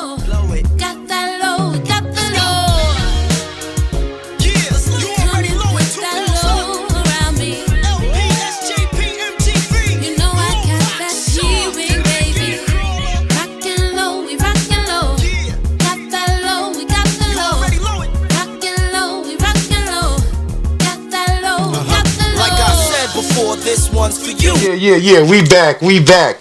low. Got that low, got the low. Yeah, you already know it. With that low around me. You know I got that G-Wing, baby. Rockin' low, we rockin' low. Got that low, we got the low. Rockin' low, we rockin' low. Got that low, we got the low. Like I said before, this one's for you. Yeah, we back.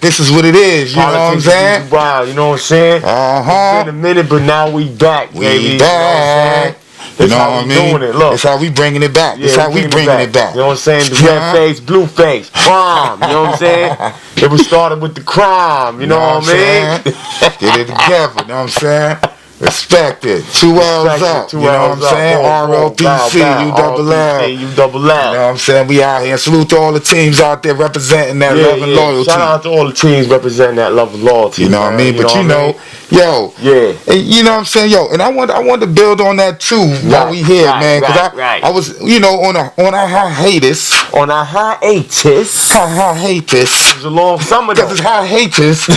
This is what it is, you know what I'm saying? Wow, you know what I'm saying? It's been a minute, but now we back, baby. We back. You know what I mean? Doing it. Look. That's how we bringing it back. Yeah, That's how we bringing it back. You know what I'm saying? The red face, blue face, crime. You know what I'm saying? It was started with the crime. You know what I mean? Get it together. You know what I'm saying? Respect it. 2 L's up. You know what I'm saying? RLPC, U double L. You know what I'm saying? We out here. Salute to all the teams out there representing that love and loyalty. Shout out to all the teams representing that love and loyalty. You know what I mean? But you know, yo, you know what I'm saying? Yo, and I want to build on that too while we here, man. Because I was, you know, on a hiatus. On a hiatus. Hiatus. It was a long summer though. Because it's hiatus.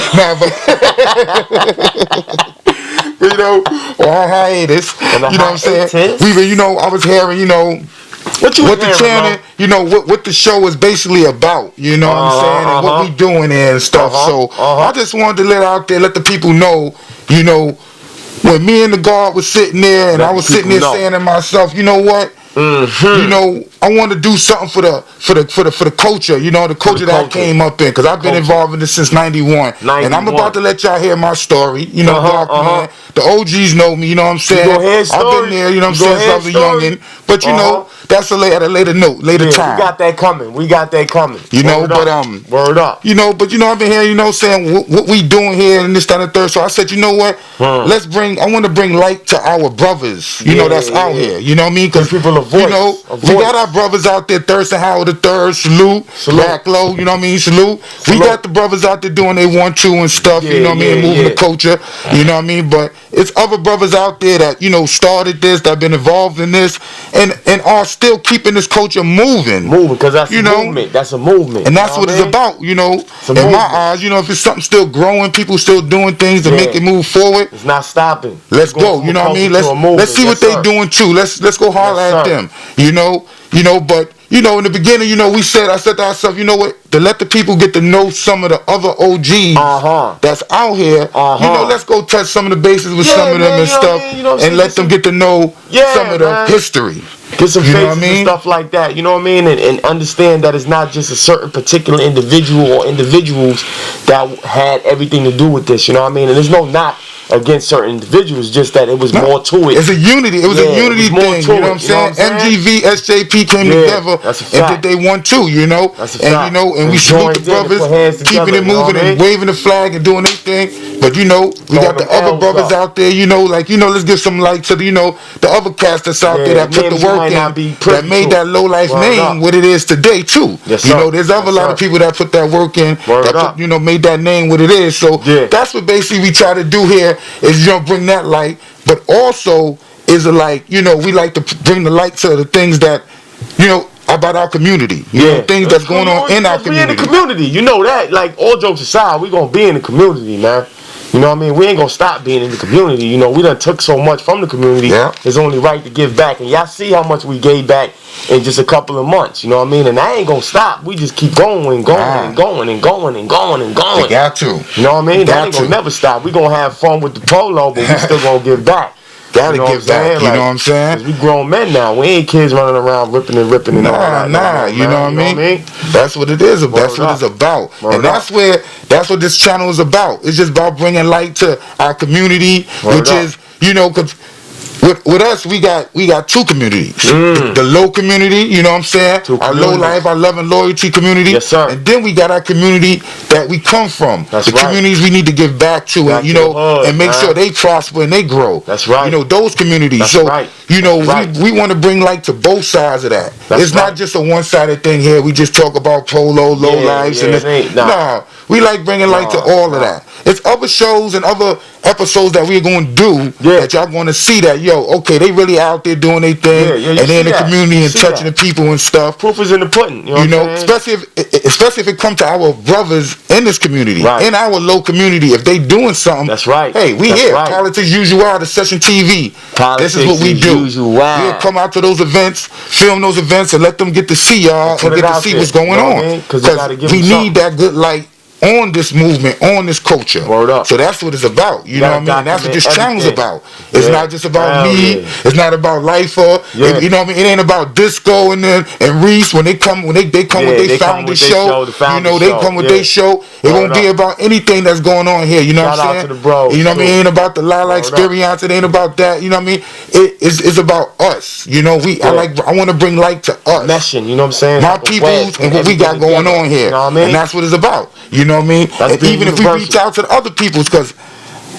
You know, on hiatus. You know what I'm saying? You know, I was hearing, you know, what the channel, you know, what the show is basically about. You know what I'm saying? And what we doing here and stuff. So I just wanted to let the people know, you know, when me and the guard was sitting there and I was sitting there saying to myself, you know what? You know, I want to do something for the culture. You know, the culture that I came up in, because I've been involved in this since '91, and I'm about to let y'all hear my story. You know, Dark Man. The OGs know me. You know what I'm saying? I've been there. You know what I'm saying? Since I was a youngin'. But you know, that's at a later note, later time. We got that coming. You know, but word up. You know, but you know, I've been here. You know, saying what we doing here and this, that, and the third. So I said, you know what? I want to bring light to our brothers. You know, that's out here. You know what I mean? Because people voice, you know, we got our brothers out there, Thurston Howard III, salute. Back low, you know what I mean, salute. We got the brothers out there doing they 1-2 and stuff, you know what I mean, moving the culture, you know what I mean, but it's other brothers out there that, you know, started this, that have been involved in this, and are still keeping this culture moving. Because that's a movement, and that's what it's about, you know, in my eyes, you know, if it's something still growing, people still doing things to make it move forward. It's not stopping. Let's go, you know what I mean, let's see what they doing too, let's go holler at them. You know, but you know, in the beginning, you know, I said to ourselves, you know what, to let the people get to know some of the other OGs that's out here, you know, let's go touch some of the bases with some of them and stuff, and let them get to know some of the history. Get some faces and stuff like that, you know what I mean? And understand that it's not just a certain particular individual or individuals that had everything to do with this, you know what I mean? And there's no knock against certain individuals, just that it was more to it. It's a unity. It was a unity thing. You know what I'm saying? MGV, SJP came together and did they 1-2. You know, and you know, and we salute the brothers, keeping it moving and waving the flag and doing their thing. But you know, we got the other brothers out there. You know, like, you know, let's give some light to the, you know, the other cast that's out there that put the work in, that made that low life name what it is today too. You know, there's a lot of people that put that work in, that you know, made that name what it is. So that's what basically we try to do here. Is, you know, bring that light, but also is like, you know, we like to bring the light to the things that, you know, about our community. You know, things that's going on in our community. We in the community, you know that. Like, all jokes aside, we gonna be in the community, man. You know what I mean? We ain't gonna stop being in the community. You know, we done took so much from the community. It's only right to give back. And y'all see how much we gave back in just a couple of months. You know what I mean? And I ain't gonna stop. We just keep going and going and going and going and going and going. We got to. You know what I mean? That ain't gonna never stop. We gonna have fun with the polo, but we still gonna give back. Gotta give back, you know what I'm saying? We grown men now. We ain't kids running around ripping and all that. You know what I mean? That's what it is. That's what it's about. And that's what this channel is about. It's just about bringing light to our community, which is, you know, because with us, we got two communities. The low community, you know what I'm saying? Our low life, our love and loyalty community. Yes, sir. And then we got our community that we come from. The communities we need to give back to, and you know, and make sure they prosper and they grow. That's right. You know, those communities. You know, we want to bring light to both sides of that. It's not just a one-sided thing here. We just talk about polo, low lives, and this. Nah, we like bringing light to all of that. It's other shows and other episodes that we're going to do that y'all going to see that, okay, they really out there doing their thing, and they're in the community and touching the people and stuff. Proof is in the pudding, you know especially if it comes to our brothers in this community, in our low community, if they doing something. That's right. Hey, we here. Right. Politics usual, the Session TV. Politics this is what we do. We'll come out to those events, film those events, and let them get to see y'all and get to see what's going on. Because we need that good light on this movement, on this culture. Word up. So that's what it's about. You know what I mean? And that's what this channel's about. It's not just about me. It's not about Lifa. You know what I mean? It ain't about Disco and Reese when they come with they found the show. They come with their show. It won't be about anything that's going on here. You know what I'm saying? To the bros, you know what I mean? It ain't about the Lala experience. It ain't about that. You know what I mean? It's about us. You know, I want to bring light to us. Meshing, you know what I'm saying? My peoples and what we got going on here. You know what I mean? And that's what it's about. You know what I mean? And even if we reach out to the other peoples, because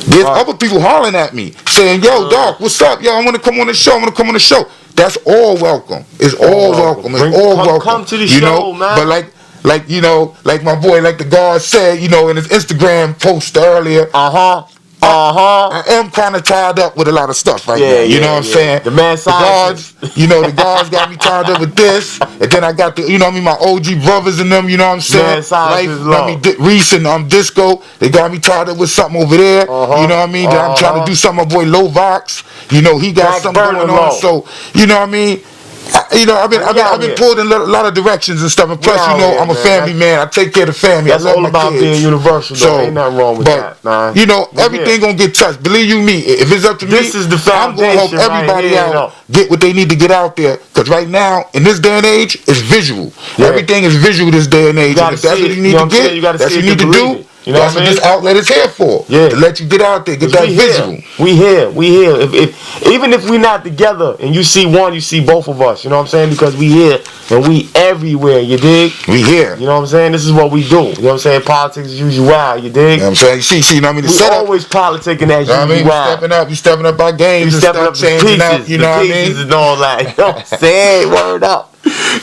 there's other people hollering at me saying, yo, Doc, what's up? Yo, I want to come on the show. That's all welcome. It's all welcome. It's all welcome. Come to the show, man. But like my boy, like the guard said, in his Instagram post earlier. I am kind of tied up with a lot of stuff right now. You know what I'm saying? The man guards, the guards got me tied up with this, and then I got the, my OG brothers and them. You know what I'm saying? Life got me Reese and Disco. They got me tied up with something over there. You know what I mean? I'm trying to do something. My boy Lovox, he got something going on. So you know what I mean? I've been pulled in a lot of directions and stuff. And plus, I'm a family man. I take care of the family. That's I love all my about kids. being universal. So ain't nothing wrong with that. Nah. Everything gonna get touched. Believe you me, if it's up to me, this is the foundation. I'm gonna help everybody out get what they need to get out there. Because right now, in this day and age, it's visual. Everything is visual this day and age. And if that's what you need to get, that's what you need to do. That's what this outlet is here for. To let you get out there, get that visual. We here. Even if we not together and you see one, you see both of us. You know what I'm saying? Because we here and we everywhere. You dig? We here. You know what I'm saying? This is what we do. You know what I'm saying? Politics is usual. You dig? You know what I'm saying? See, you know what I mean? We always politicking as usual. We stepping up our games and stuff, changing up. You know what I mean? And all that. You know what I'm saying? Word up.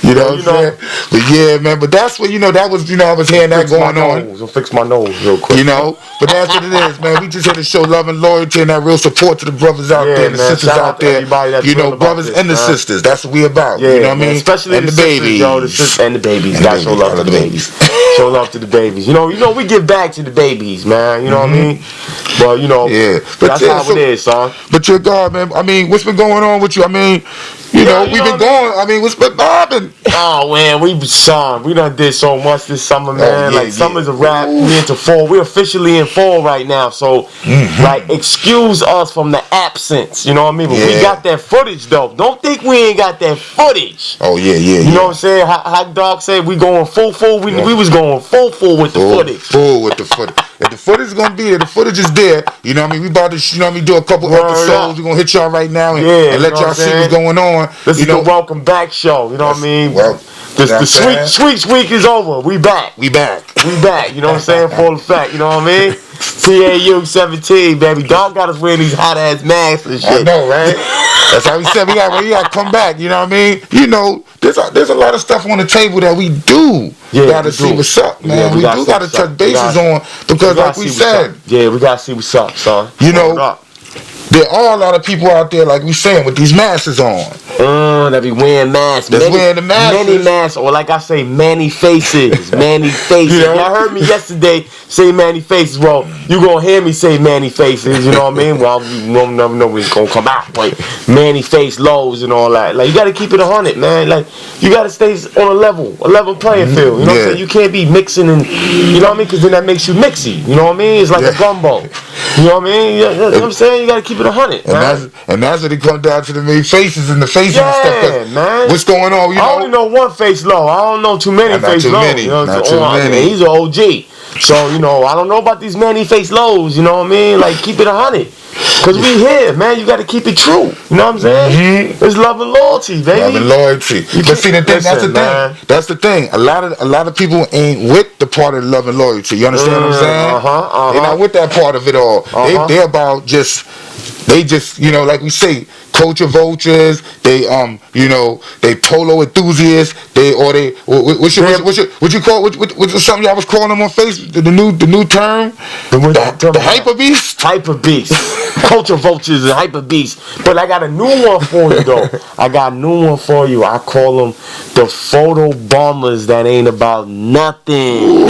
You know what I'm saying? But yeah, man. But that's what that was. I was hearing that going on. I'll fix my nose real quick. But that's what it is, man. We just here to show love and loyalty and that real support to the brothers out there and the sisters out there. Brothers and the sisters. That's what we about. You know what I mean? Especially the babies, and the babies. Gotta show love to the babies. Show love to the babies. You know, we give back to the babies, man. You know what I mean? But that's how it is, son. But your God, man. I mean, what's been going on with you? I mean, we've been going. I mean, what's been bobbing? Oh man, we done did so much this summer, man. Summer's a wrap. We into fall. We're officially in fall right now. So excuse us from the absence. You know what I mean? But we got that footage though. Don't think we ain't got that footage. Oh yeah. You know what I'm saying? How Dog said we going full. We was going full with the footage. Full with the footage. If the footage is gonna be there, the footage is there. You know what I mean? We about to do a couple episodes. We're gonna hit y'all right now and let y'all see what's going on. This is the welcome back show. You know what I mean? Well, the sweet week is over. We back. You know what I'm saying? Full effect. You know what I mean? PAU 17, baby. Dog got us wearing these hot ass masks and shit. I know, right? That's how we said we got to come back. You know what I mean? There's a lot of stuff on the table that we do gotta see what's up, man. We do gotta touch bases on because, like we said, we gotta see what's up, son. There are a lot of people out there, like we saying, with these masks on. That be wearing masks. Wearing the masks. Many masks, or like I say, many faces. Many faces. Y'all heard me yesterday say many faces. Well, you gonna hear me say many faces. You know what I mean? Well, we never know it's gonna come out. Like many face lows and all that. Like you gotta keep it 100, man. Like you gotta stay on a level playing field. You know what I'm saying? You can't be mixing and you know what I mean? Because then that makes you mixy. You know what I mean? It's like a gumbo. You know what I mean? You know what I'm saying? You gotta keep it 100. And that's what it comes down to, the many faces and the faces and stuff. Man. What's going on? I only know one face low. I don't know too many face lows. Not too many. He's an OG. So, I don't know about these many face lows, you know what I mean? Like, keep it 100. Because we here, man. You got to keep it true. You know what I'm saying? Mm-hmm. It's love and loyalty, baby. Love and loyalty. But see, that's the thing. A lot of people ain't with the part of love and loyalty. You understand what I'm saying? They're not with that part of it all. They're about just They just, like we say, culture vultures. They, they polo enthusiasts. What you call what's something y'all was calling them on Facebook? The new term, the hyper beast. Hyper beast, culture vultures and hyper beast. But I got a new one for you though. I call them the photo bombers that ain't about nothing.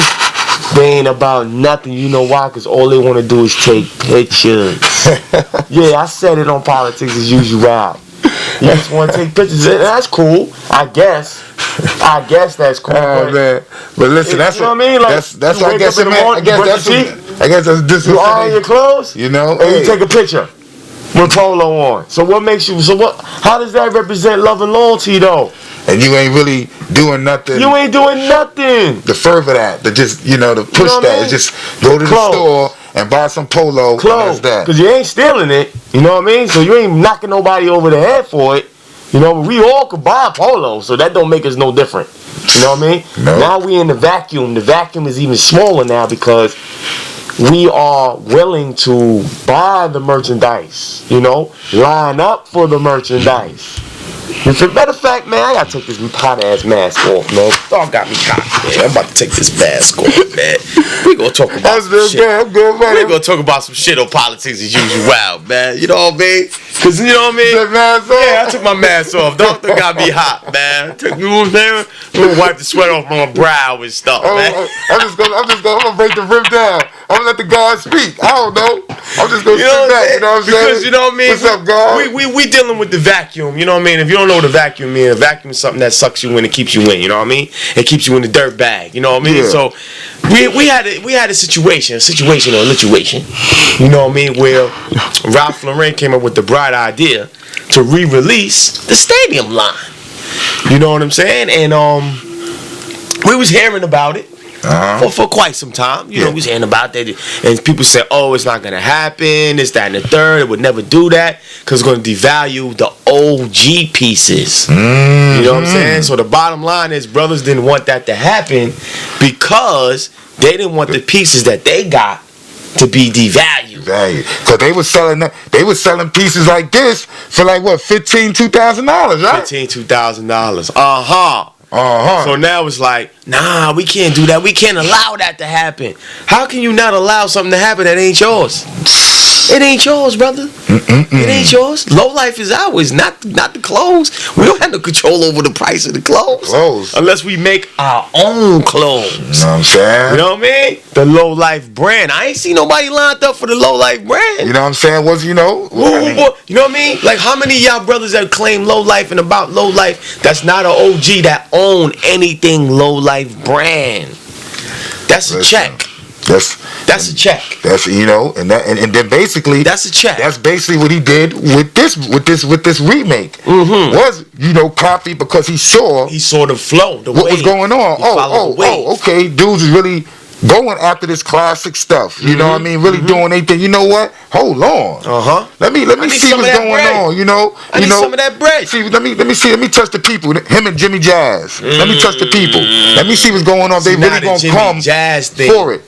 They ain't about nothing. You know why? Because all they want to do is take pictures. Yeah, I said it on Politics as Usual. You just want to take pictures. That's cool. I guess that's cool. Oh man, but listen, that's what I mean. Like, that's what I guess it meant. I guess that's this. You iron your clothes. You know, and you take a picture with polo on. So what makes you? So what? How does that represent love and loyalty though? And you ain't really doing nothing. You ain't doing nothing to further that. To just to push that. It's just go to the store and buy some polo. Clothes. Because you ain't stealing it. You know what I mean? So you ain't knocking nobody over the head for it. But we all could buy polo, so that don't make us no different. You know what I mean? No. Now we in the vacuum. The vacuum is even smaller now because we are willing to buy the merchandise. Line up for the merchandise. Matter of fact, man, I gotta take this hot ass mask off, man. Dog got me hot, man. I'm about to take this mask off, man. We gonna talk about some shit. I'm good, man. We gonna talk about some shit on Politics as Usual, man. You know what I mean? Cause you know what I mean? Yeah, I took my mask off. Doctor got me hot, man. You know what I'm saying? I'm gonna wipe the sweat off my brow and stuff, man. I'm gonna break the rib down. I'm gonna let the guys speak. I don't know. I'm just gonna sit back. You know what I'm saying? Because you know what I mean. What's up, guys? We dealing with the vacuum. You know what I mean? If you don't know what a vacuum means, a vacuum is something that sucks you in and keeps you in. You know what I mean? It keeps you in the dirt bag. You know what I mean? Yeah. So we had a situation. You know what I mean? Where Ralph Lauren came up with the bright idea to re-release the stadium line. You know what I'm saying? And we was hearing about it. For quite some time. We was hearing about that. And people said, oh, it's not going to happen. This, that, and the third. It would never do that because it's going to devalue the OG pieces. Mm-hmm. You know what I'm saying? So the bottom line is brothers didn't want that to happen because they didn't want the pieces that they got to be devalued. Because they were selling pieces like this for like what, $2,000, right? $2,000. So now it's like, nah, we can't do that. We can't allow that to happen. How can you not allow something to happen that ain't yours? It ain't yours, brother. It ain't yours. Low life is ours, not the clothes. We don't have no control over the price of the clothes. Unless we make our own clothes. You know what I'm saying? You know what I mean? The Low Life brand. I ain't seen nobody lined up for the Low Life brand. You know what I'm saying? You know what I mean? Like how many of y'all brothers that claim Low Life and about Low Life that's not an OG that own anything Low Life brand? That's a check. That's a check. That's and then basically that's a check. That's basically what he did with this remake. Was copy because he saw the flow, what was going on. Okay, dudes is really going after this classic stuff. You know what I mean? Really doing anything. You know what? Hold on. Let me see what's going on. I need some of that bread. See, let me see. Let me touch the people. Him and Jimmy Jazz. Let me touch the people. Let me see what's going on. They really gonna come for it.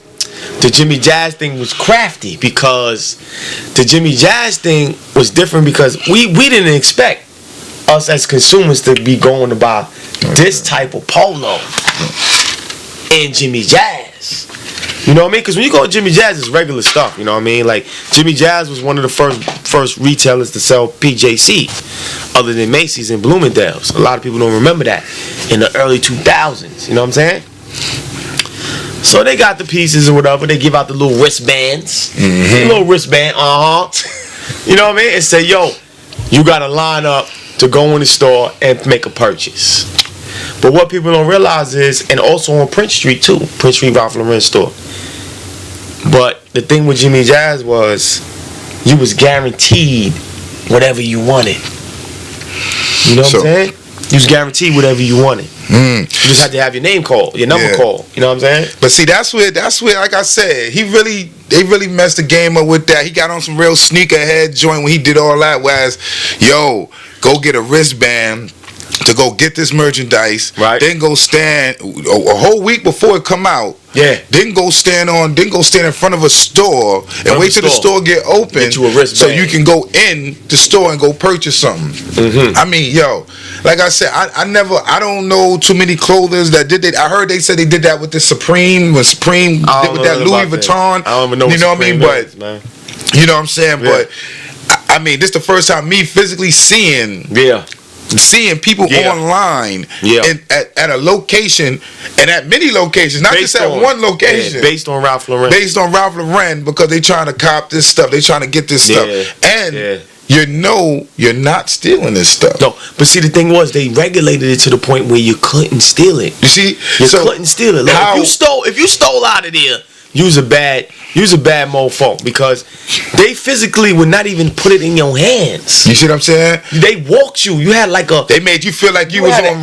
The Jimmy Jazz thing was crafty because the Jimmy Jazz thing was different because we didn't expect us as consumers to be going to buy this type of polo in Jimmy Jazz. You know what I mean? Because when you go to Jimmy Jazz, it's regular stuff. You know what I mean? Like Jimmy Jazz was one of the first retailers to sell PJC other than Macy's and Bloomingdale's. A lot of people don't remember that in the early 2000s. You know what I'm saying? So they got the pieces or whatever. They give out the little wristbands. The little wristband, You know what I mean? And say, yo, you got to line up to go in the store and make a purchase. But what people don't realize is, and also on Prince Street too, Prince Street Ralph Lauren store. But the thing with Jimmy Jazz was, you was guaranteed whatever you wanted. You know what I'm saying? You was guaranteed whatever you wanted. You just had to have your name called, your number called. You know what I'm saying? But see, that's where, like I said, they really messed the game up with that. He got on some real sneakerhead joint when he did all that. Whereas, yo, go get a wristband, to go get this merchandise, right? Then go stand a whole week before it come out. Yeah. Then go stand in front of a store and wait till the store get open, get you a wristband, so you can go in the store and go purchase something. I mean, yo, like I said, I don't know too many clothers that did that. I heard they said they did that with the Supreme, when Supreme did with that Louis Vuitton. I don't even know. You know what I mean? But man. You know what I'm saying? Yeah. But I mean, this is the first time me physically seeing people online at a location, and at many locations, not just at one location. Based on Ralph Lauren. Based on Ralph Lauren, because they trying to cop this stuff. They trying to get this stuff. And you know you're not stealing this stuff. No, but see, the thing was, they regulated it to the point where you couldn't steal it. You see? You couldn't steal it. Like, if you stole out of there, you's a bad mofo, because they physically would not even put it in your hands. You see what I'm saying? They walked you. You had like they made you feel like you was on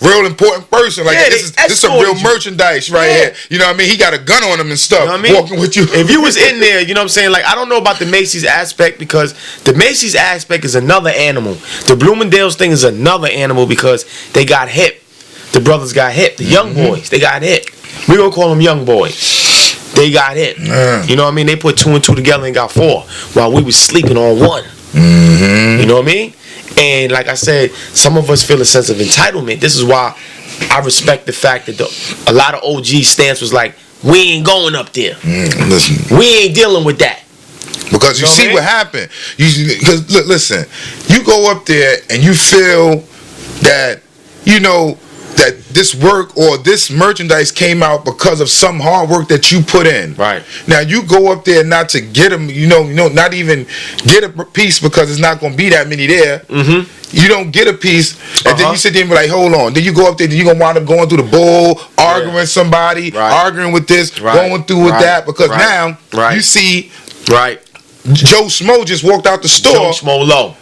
real important person. Like this is some real merchandise right here. You know what I mean? He got a gun on him and stuff. You know what I mean? Walking with you. If you was in there, you know what I'm saying? Like, I don't know about the Macy's aspect, because the Macy's aspect is another animal. The Bloomingdale's thing is another animal, because they got hip. The brothers got hip. The young boys, they got hip. We gonna call them young boys. They got hit. You know what I mean? They put 2 and 2 together and got 4, while we was sleeping on 1. You know what I mean? And like I said, some of us feel a sense of entitlement. This is why I respect the fact that a lot of OG stance was like, we ain't going up there. Listen. We ain't dealing with that. Because you see what happened. Because look, listen, you go up there and you feel that, you know, that this work or this merchandise came out because of some hard work that you put in. Right. Now you go up there not to get them, you know, not even get a piece, because it's not going to be that many there. You don't get a piece, and then you sit there and be like, hold on. Then you go up there, then you're going to wind up going through the bull, arguing with somebody, arguing with this, going through with that, because now you see Joe Schmo just walked out the store. Joe Schmo Low.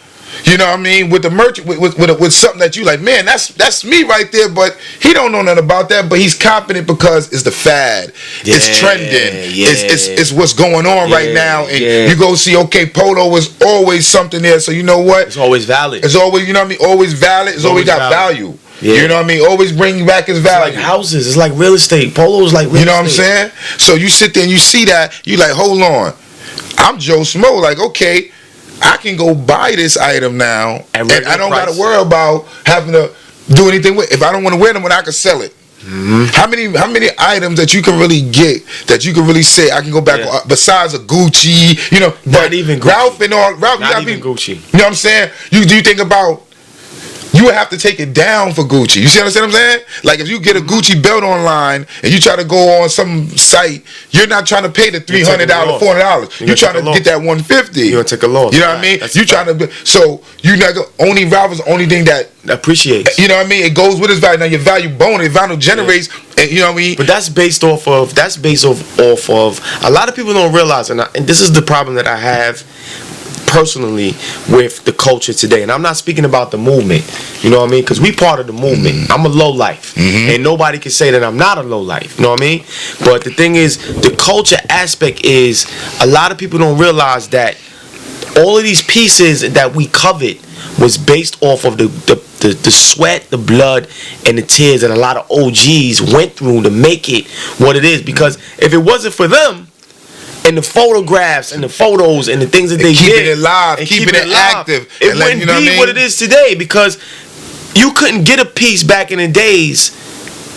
You know what I mean? With the merchant, with something that you like, man, that's me right there. But he don't know nothing about that. But he's confident because it's the fad, it's trending, it's what's going on right now. And you go see, okay, Polo is always something there. So you know what? It's always valid. It's always, you know what I mean? Always valid. It's always got value. You know what I mean? Always bring back his value. It's like houses. It's like real estate. Polo's like real estate. You know what I'm saying? So you sit there and you see that, you like, hold on, I'm Joe Schmo. Like, okay, I can go buy this item now, and I don't got to worry about having to do anything with it. If I don't want to wear them, when I can sell it. How many items that you can really get that you can really say I can go back besides a Gucci, you know? Not even Gucci. Ralph, not even Gucci. You know what I'm saying? Do you think about? You would have to take it down for Gucci. You see what I'm saying? Like, if you get a Gucci belt online and you try to go on some site, you're not trying to pay the $300, $400. You're trying to get that $150. You're gonna take a loss. You know what I mean? You trying to. So you not only Ralph is the only thing that appreciates. You know what I mean? It goes with his value. Now your value bonus, value generates. And you know what I mean? But that's based off of a lot of people don't realize, and this is the problem that I have personally with the culture today. And I'm not speaking about the movement, you know what I mean, because we part of the movement. I'm a low life, and nobody can say that I'm not a low life, you know what I mean. But the thing is, the culture aspect is, a lot of people don't realize that all of these pieces that we covet was based off of the sweat, the blood, and the tears that a lot of OGs went through to make it what it is. Because if it wasn't for them, and the photographs and the photos and the things that they did, keeping it live, keeping it active, it wouldn't be what it is today, because you couldn't get a piece back in the days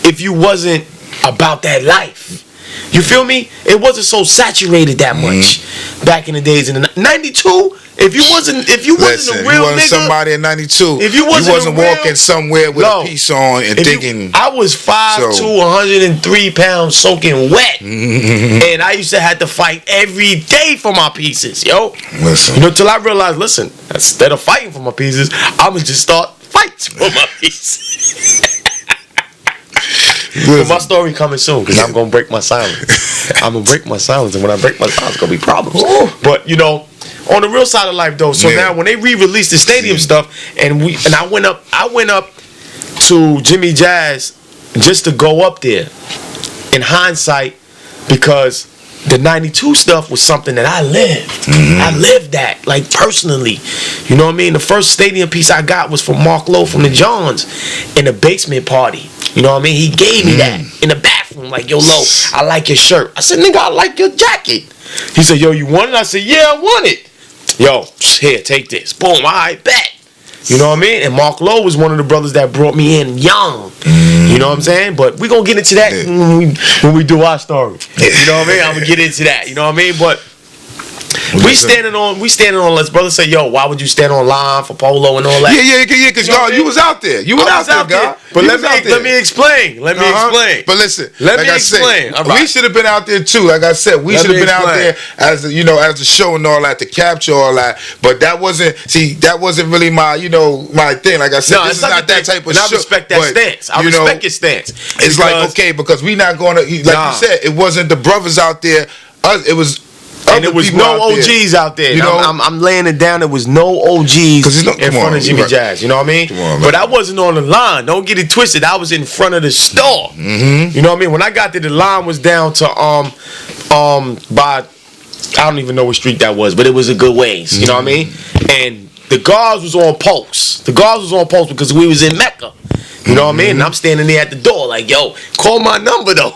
if you wasn't about that life. You feel me? It wasn't so saturated that much back in the days. In the 92, if you wasn't a real nigga, somebody in 92, if you wasn't walking somewhere with a piece on and thinking. I was 5'2", 103 pounds, soaking wet, and I used to have to fight every day for my pieces, yo. Listen, you know, till I realized, listen, instead of fighting for my pieces, I'ma just start fights for my pieces. But my story coming soon, because I'm gonna break my silence. I'm gonna break my silence, and when I break my silence, it's gonna be problems. But you know, on the real side of life, though. So now, when they re-released the stadium stuff, and I went up to Jimmy Jazz just to go up there. In hindsight, because the 92 stuff was something that I lived. I lived that, like, personally. You know what I mean? The first stadium piece I got was from Mark Lowe from the Johns in a basement party. You know what I mean? He gave me that in the bathroom, like, yo, Lowe, I like your shirt. I said, nigga, I like your jacket. He said, yo, you want it? I said, yeah, I want it. Yo, here, take this. Boom, all right, bet. You know what I mean? And Mark Lowe was one of the brothers that brought me in young. You know what I'm saying? But we're going to get into that when we do our story. You know what I mean? I'm going to get into that. You know what I mean? But we standing on, let's brother say, yo, why would you stand on line for Polo and all that? Yeah, because God, you was out there. You was out there, God. But let me explain. Let me explain. But listen, let me explain. We should have been out there too. Like I said, we should have been out there as the, as the show and all that to capture all that. But that wasn't really my my thing. Like I said, this is not that type of show. I respect that stance. I respect your stance. It's like, okay, because we not going to, like you said, it wasn't the brothers out there. It was. And there was no OGs out there. I'm laying it down. There was no OGs in front of Jimmy Jazz. You know what I mean? But I wasn't on the line. Don't get it twisted. I was in front of the store. You know what I mean? When I got there, the line was down to by I don't even know what street that was, but it was a good ways. You know what I mean? And the guards was on post. The guards was on post because we was in Mecca. You know what I mean? And I'm standing there at the door like, yo, call my number though.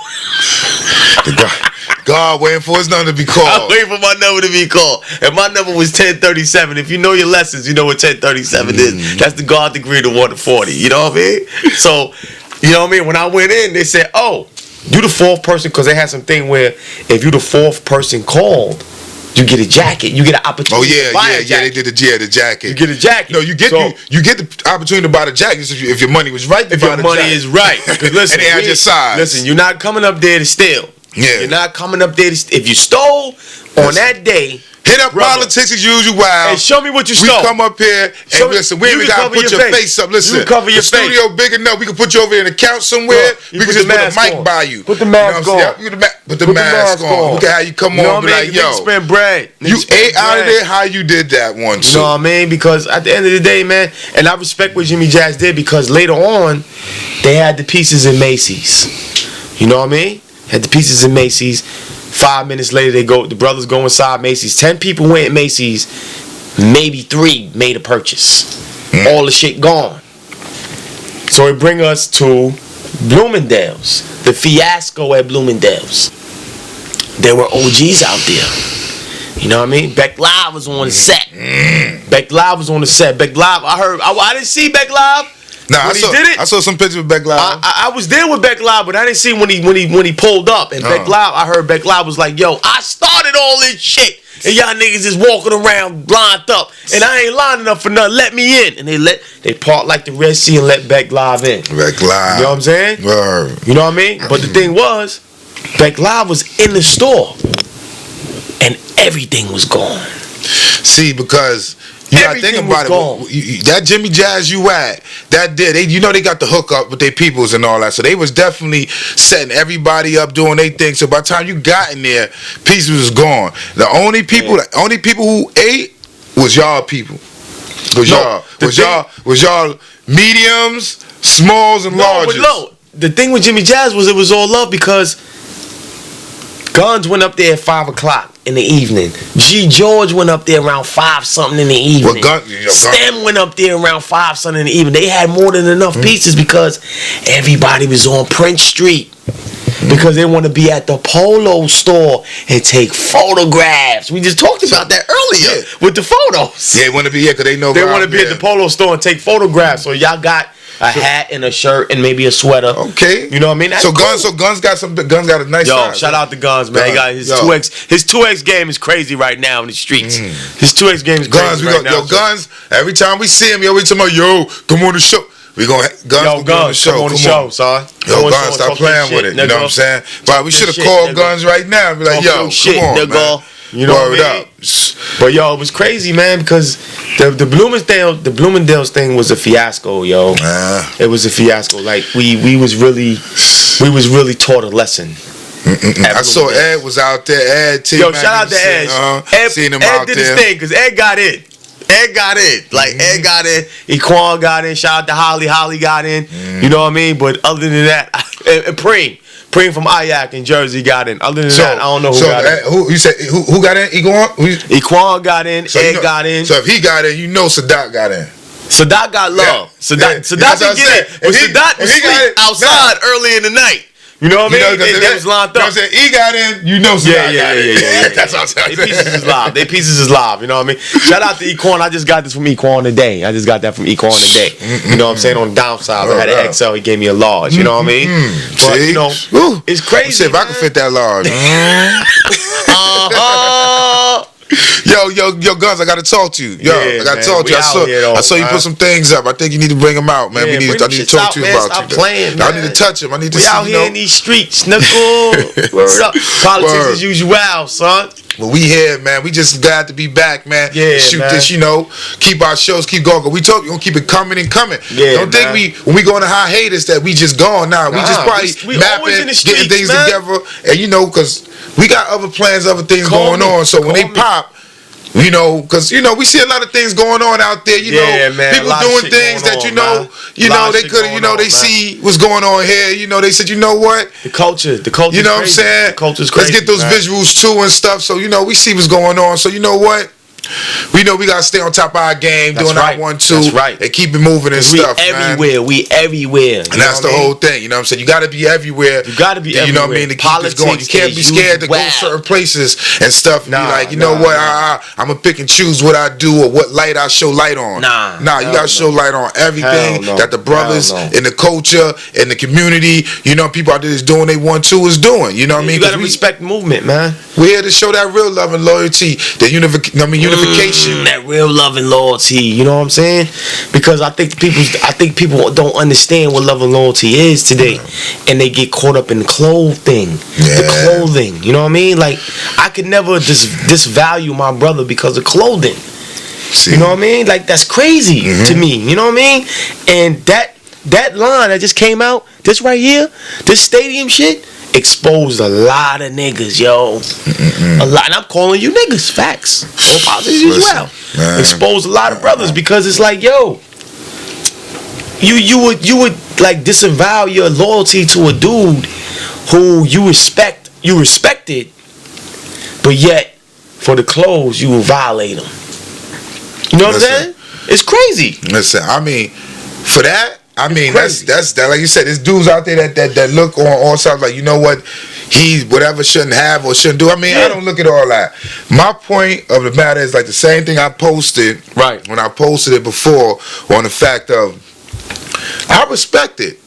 God waiting for his number to be called. I'm waiting for my number to be called. And my number was 1037. If you know your lessons, you know what 1037 is. That's the guard degree to 1 to 40. You know what I mean? So, you know what I mean? When I went in, they said, oh, you the fourth person, because they had some thing where if you the fourth person called, you get a jacket. You get an opportunity to buy a jacket. They did the jacket. You get a jacket. No, you get the opportunity to buy the jacket if your money was right. If your money is right. Listen, and they had your size. Listen, you're not coming up there to steal. Yeah. You're not coming up there to if you stole on that day. Hit up politics as usual. And show me what you stole. We come up here and listen. We ain't gotta put your face up. Listen, you cover your the studio big enough. We can put you over in the couch somewhere. We can just put a mic by you. Put the mask on. Put the mask on. Look at how you come on. Be like, yo, spend bread. You ate out of there. How you did that one? You know what I mean? Because at the end of the day, man, and I respect what Jimmy Jazz did because later on, they had the pieces in Macy's. You know what I mean? Had the pieces in Macy's. 5 minutes later, the brothers go inside Macy's. 10 people went in Macy's. Maybe 3 made a purchase. All the shit gone. So it bring us to Bloomingdale's. The fiasco at Bloomingdale's. There were OGs out there. You know what I mean? Beck Live was on the set. Beck Live was on the set. Beck Live, I didn't see Beck Live. Nah, I saw some pictures of Beck Live. I was there with Beck Live, but I didn't see when he pulled up. And Beck Live, I heard Beck Live was like, yo, I started all this shit. And y'all niggas is walking around lined up. And I ain't lining up for nothing. Let me in. And they part like the Red Sea and let Beck Live in. Beck Live. You know what I'm saying? Word. You know what I mean? But the thing was, Beck Live was in the store. And everything was gone. See, because you gotta think about it. That Jimmy Jazz you at, that did. They got the hookup with their peoples and all that. So they was definitely setting everybody up, doing their thing. So by the time you got in there, pieces was gone. The only people who ate was y'all people. Was y'all mediums, smalls, and larges. No, the thing with Jimmy Jazz was it was all love because Guns went up there at 5 o'clock in the evening. G. George went up there around 5 something in the evening. Stem went up there around 5 something in the evening. They had more than enough pieces because everybody was on Prince Street. Because they want to be at the Polo store and take photographs. We just talked about that earlier with the photos. Yeah, they want to be because they know they want to be at the Polo store and take photographs. So y'all got a hat and a shirt and maybe a sweater. Okay, you know what I mean. That's Guns got a nice. Yo, shout out to Guns, man. He got his 2X. His 2X game is crazy right now in the streets. His 2X game is crazy right now. Yo, Guns. Every time we see him, we talking about come on the show. We gonna Guns on the show. Come on the show, son. Yo, Guns, stop playing with it. You know what I'm saying? But we should have called Guns right now and be like, yo, come on, man. You know what I mean? But yo, it was crazy, man, because the Bloomingdale's thing was a fiasco, yo. It was a fiasco. Like we was really taught a lesson. I saw Ed was out there. Ed, yo, shout out to Ed. Ed did his thing because Ed got in. Ed got in. Ed got in. Equan got in. Shout out to Holly. Holly got in. You know what I mean? But other than that, and Preem Preem from Ayak in Jersey got in. Other than that, I don't know who got in. Who you said who got in? Equan got in. Ed got in. So if he got in, you know Sadat got in. Sadat got love. Sadat didn't get it. But Sadat was asleep outside early in the night. You know what I mean? They was lined up. You know what I'm saying? He got in, you know Sadat got in. Yeah. That's what I'm saying. They pieces is live. You know what I mean? Shout out to Equan. I just got this from Equan today. You know what I'm saying? On the downside, I had an XL. He gave me a large. You know what I mean? But, you know, it's crazy. See if I can fit that large. Yo, Guns, I gotta talk to you. I gotta talk to you. I saw you put some things up. I think you need to bring them out, man. I need to talk to you about you. Playing, I need to touch him. I need to see. We out here in these streets, Nickel. Word up. Politics as usual, son. Well, we here, man. We just glad to be back, man. Yeah, shoot man. this, keep our shows, keep going. We told you, we're gonna keep it coming and coming. Yeah, don't think when we go on a hiatus that we just gone now. We just probably mapping, getting things together, and because we got other plans, other things going on. So when they pop, because we see a lot of things going on out there. Man, people doing things that they could, they see what's going on here. They said, you know what? The culture. You know what I'm saying? The culture's crazy. Let's get those visuals too and stuff. So we see what's going on. So you know what? We know we gotta stay on top of our game, doing our 1-2, that's right, and keep it moving and stuff. We everywhere. And that's the whole thing. You know what I'm saying? You gotta be everywhere. You gotta be everywhere. You know what I mean? To keep this going. You can't be scared to go certain places and stuff. And be like, you know what? I'm gonna pick and choose what I do or what light I show light on. You gotta show light on everything that the brothers in the culture, in the community, people out there is doing they 1-2 is doing. You know what I mean? You gotta respect the movement, man. We're here to show that real love and loyalty, the unification. That real love and loyalty, you know what I'm saying? Because I think people don't understand what love and loyalty is today, and they get caught up in the clothing. The clothing, you know what I mean? Like, I could never disvalue my brother because of clothing. You know what I mean? Like, that's crazy to me. You know what I mean? And that line that just came out, this right here, this stadium shit, exposed a lot of niggas, yo. A lot, and I'm calling you niggas. Facts. All positive as well. Exposed a lot of brothers because it's like, yo, you would like disavow your loyalty to a dude who you respected, but yet for the clothes you will violate him. You know what I'm saying? It's crazy. Listen, I mean, for that. I mean, that's that. Like you said, there's dudes out there that look on all sides like, you know what, he whatever shouldn't have or shouldn't do. I mean, I don't look at all that. My point of the matter is like the same thing I posted when I posted it before on the fact of I respect it.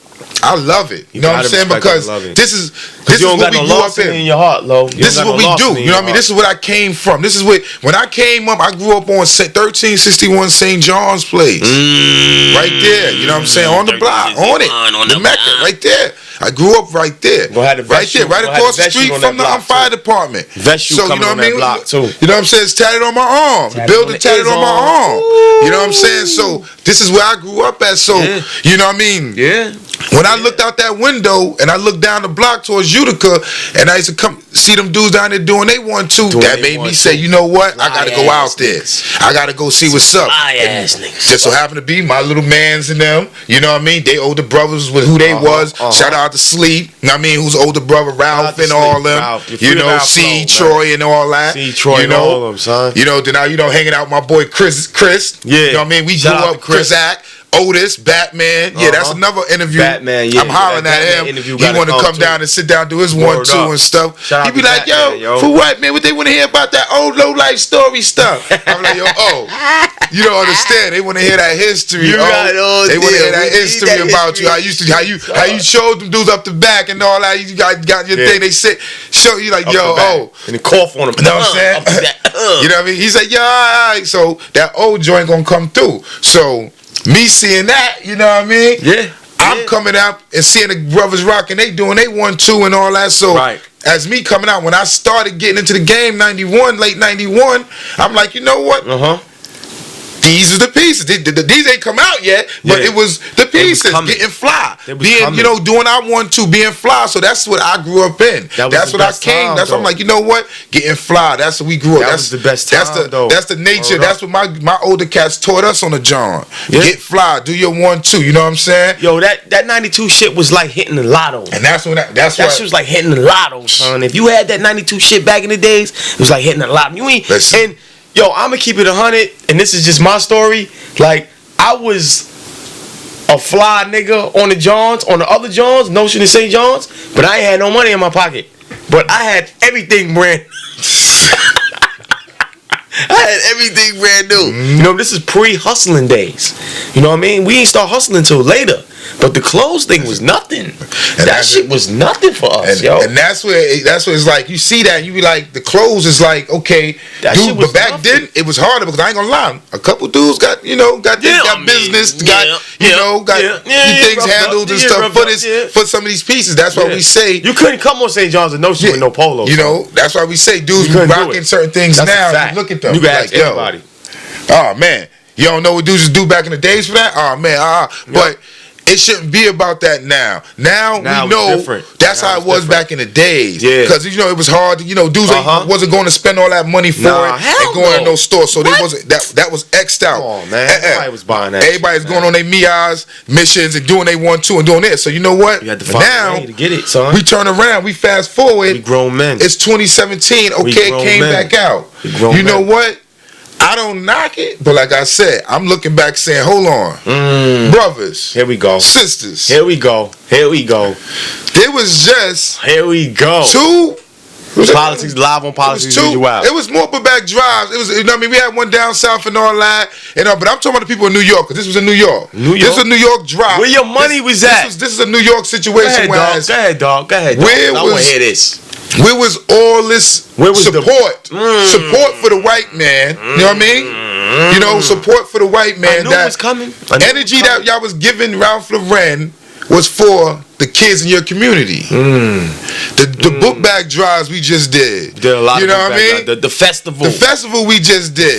I love it. You know what I'm saying? Because this is what we grew up in your heart, Lo. This is what we do. You know what I mean? This is what I came from. This is what when I came up, I grew up on 1361 St. John's Place. Right there. You know what I'm saying? On the block. On it. The Mecca. Right there. I grew up right there. Right there. Right across the street from the fire department. So you know what I mean? You know what I'm saying? It's tatted on my arm. The building tatted on my arm. You know what I'm saying? So this is where I grew up at. So you know what I mean? Yeah. When I looked out that window and I looked down the block towards Utica and I used to come see them dudes down there doing they 1-2, that made me say, you know what? I gotta go out there. I gotta go see what's up. Just so happened to be my little mans and them. You know what I mean? They older brothers with who they was. Shout out to Sleep. You know what I mean? Who's older brother Ralph and all them. You know, C. Troy and all that. C. Troy and all them, son. You know, then hanging out with my boy Chris. Yeah. You know what I mean? We grew up Chris Act. Otis, Batman, that's another interview. Batman, I'm hollering at him. He want to come down and sit down, do his 1-2 and stuff. He be like, yo, for what, man? What they want to hear about that old low life story stuff? I'm like, yo, you don't understand. They want to hear that history. They want to hear that history about you. How you showed them dudes up the back and all that. You got your thing. They show you like, yo, and the cough on them. You know what I'm saying? You know what I mean? He said, yeah, all right. So that old joint gonna come through. So. Me seeing that, you know what I mean? Yeah. I'm coming out and seeing the brothers rocking, they doing they 1-2 and all that. So as me coming out, when I started getting into the game, 91, late 91, I'm like, you know what? these are the pieces. These ain't come out yet, but it was the pieces getting fly, being doing our 1-2, being fly. So that's what I grew up in. That's what I came. That's what I'm like. You know what? Getting fly. That's what we grew up. That's the best time. That's the nature. That's what my older cats taught us on the John. Get fly. Do your 1-2. You know what I'm saying? Yo, that 92 shit was like hitting the lotto. And that's when that shit was like hitting the lotto, son. If you had that 92 shit back in the days, it was like hitting the lotto. You ain't. And yo, I'm gonna keep it 100, and this is just my story. Like, I was a fly nigga on the Johns, on the other Johns, Notion and St. John's, but I ain't had no money in my pocket. But I had everything brand. I had everything brand new. You know, this is pre-hustling days. You know what I mean? We ain't start hustling till later. But the clothes thing was nothing. That shit was nothing for us, yo. And that's where it's like, you see that, and you be like, the clothes is like, okay, dude, but back then it was harder, because I ain't gonna lie, a couple dudes got business, got things handled and stuff for some of these pieces. That's why we say you couldn't come on St. John's and no shit with no polo. You know, that's why we say dudes be rocking certain things now. You look at them, you can ask anybody. Oh man, you don't know what dudes do back in the days for that? Oh man, but it shouldn't be about that now. Now we know that's how it was back in the days. Yeah. Because, you know, it was hard. You know, dudes wasn't going to spend all that money for it and going to no store. So they wasn't, that was X'd out. Oh, man. Everybody was buying that. Everybody's going on their Mia's missions and doing they 1-2 and doing it. So you know what? You had to find a way to get it, son. We turn around. We fast forward. We grown men. It's 2017. Okay, it came back out. You know what? I don't knock it, but like I said, I'm looking back saying, hold on. Brothers. Here we go. Sisters. Here we go. Here we go. There was just... Here we go. Two... Politics live on Politics Usual. It was more back drives. It was, you know what I mean? We had one down south and all that. You know, but I'm talking about the people in New York, because this was in New York. This was a New York drive. Where your money was at? This is a New York situation. Go ahead, dog. I want to hear this. Where was all this support? Support for the white man. You know what I mean? You know, support for the white man. I knew it was coming. Energy that y'all was giving Ralph Lauren was for the kids in your community. The book bag drives we just did. Did a lot of what I mean? The festival. The festival we just did.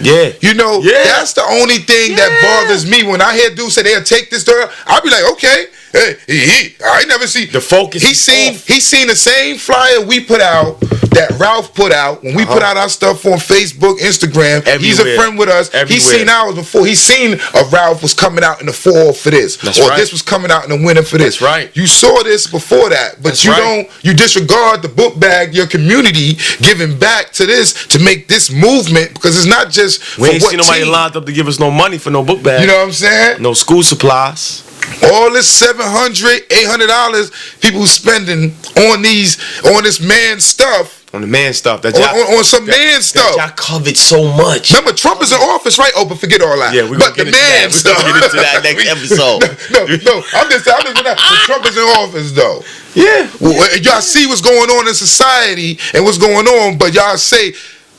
Yeah. You know, that's the only thing that bothers me. When I hear dudes say they'll take this door, I'll be like, okay. Hey, I never see the focus. He seen the same flyer we put out that Ralph put out when we put out our stuff on Facebook, Instagram. Everywhere. He's a friend with us. He's seen ours before. He's seen Ralph was coming out in the fall for this, this was coming out in the winter for this. That's right. You saw this before that, but you disregard the book bag, your community giving back to this to make this movement, because it's not just we ain't seen nobody lined up to give us no money for no book bag. You know what I'm saying? No school supplies. All this $700, $800 people spending on this man stuff. On the man stuff. That on some man stuff. Y'all covered so much. Remember, Trump is in office, right? Oh, but forget all that. Yeah, but the man stuff. We're going to get into that next episode. No. I'm just that. Trump is in office, though. Yeah. Y'all see what's going on in society and what's going on, but y'all say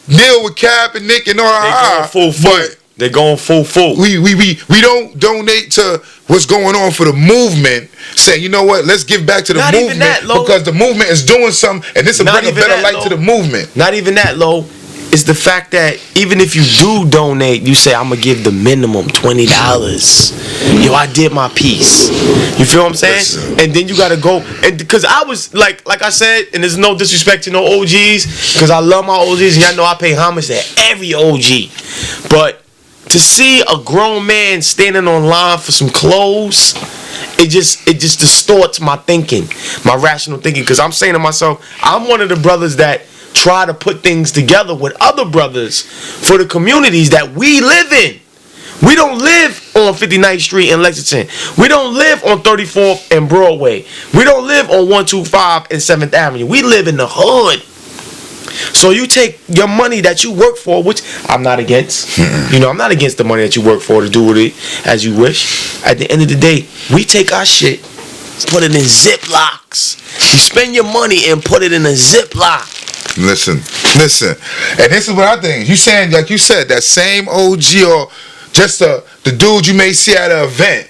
Neil with Cap and Nick and all that. They're going full. We don't donate to what's going on for the movement. Saying, you know what, let's give back to the movement because the movement is doing something, and this will bring a better light to the movement. Not even that, Lo. It's the fact that even if you do donate, you say, I'm going to give the minimum $20. Yo, I did my piece. You feel what I'm saying? Listen. And then you got to go. And because I was, like I said, and there's no disrespect to no OGs, because I love my OGs, and y'all know I pay homage to every OG. But to see a grown man standing on line for some clothes, it just distorts my thinking, my rational thinking. Because I'm saying to myself, I'm one of the brothers that try to put things together with other brothers for the communities that we live in. We don't live on 59th Street in Lexington. We don't live on 34th and Broadway. We don't live on 125 and 7th Avenue. We live in the hood. So you take your money that you work for, which I'm not against. You know, I'm not against the money that you work for to do with it as you wish. At the end of the day, we take our shit, put it in Ziplocs. You spend your money and put it in a Ziploc. Listen. And this is what I think. You saying, like you said, that same OG or just the dude you may see at an event,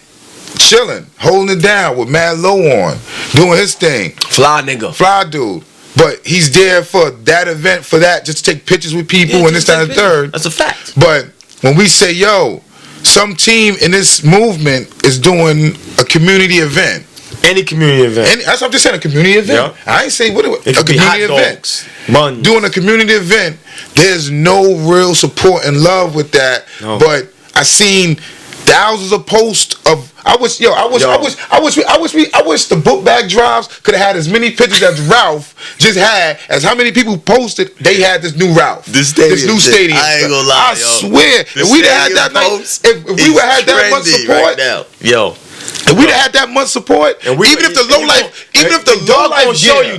chilling, holding it down with Mad Low on, doing his thing. Fly nigga. Fly dude. But he's there for that event, for that, just to take pictures with people and this, that, and the third. That's a fact. But when we say, yo, some team in this movement is doing a community event. Any community event. That's what I'm just saying, a community event. Yep. I ain't say what it a community event. Buns. Doing a community event, there's no real support and love with that. No. But I seen thousands of posts of. I wish the book bag drives could have had as many pictures as Ralph just had as how many people posted they had this new Ralph. This new stadium. I ain't gonna lie, I swear, if we'd had that night, if we would have had that much support, right now. Yo. If we'd have had that much support, even if the low life,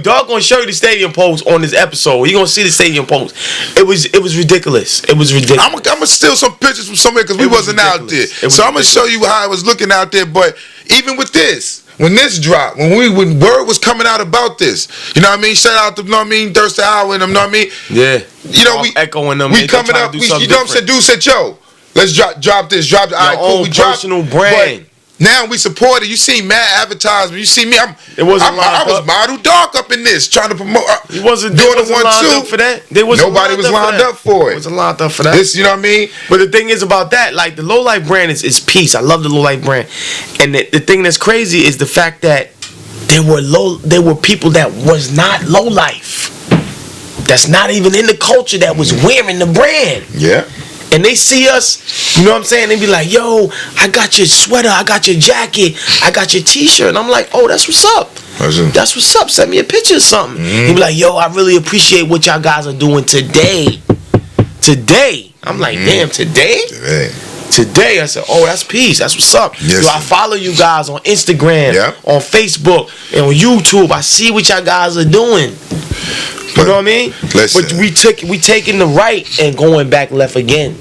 dog gonna show you the stadium post on this episode. You gonna see the stadium post. It was ridiculous. It was ridiculous. I'm gonna steal some pictures from somewhere because we wasn't out there. So I'm gonna show you how I was looking out there. But even with this, when this dropped, when word was coming out about this, you know what I mean? Shout out to, you know what I mean, Thirsty Hour and them, you know what I mean? Yeah. You know, we echoing them. We coming up. You know what I'm saying? Dude said, yo, let's drop this. Drop the own personal brand. Now we support it. You see mad advertisement. You see me. I was model dark up in this trying to promote. He wasn't doing the 1-2 for that. Nobody was lined up for it. Wasn't lined up for that. This, you know what I mean? But the thing is about that, like the low life brand is peace. I love the low life brand, and the thing that's crazy is the fact that there were people that was not low life. That's not even in the culture that was wearing the brand. Yeah. And they see us, you know what I'm saying? They be like, yo, I got your sweater, I got your jacket, I got your t-shirt. And I'm like, oh, that's what's up. That's what's up. Send me a picture or something. He be like, yo, I really appreciate what y'all guys are doing today. I'm like, damn, today? Today. I said, oh, that's peace. That's what's up. Yes, yo, I follow you guys on Instagram, on Facebook, and on YouTube. I see what y'all guys are doing. You know what I mean? Listen. But we taking the right and going back left again.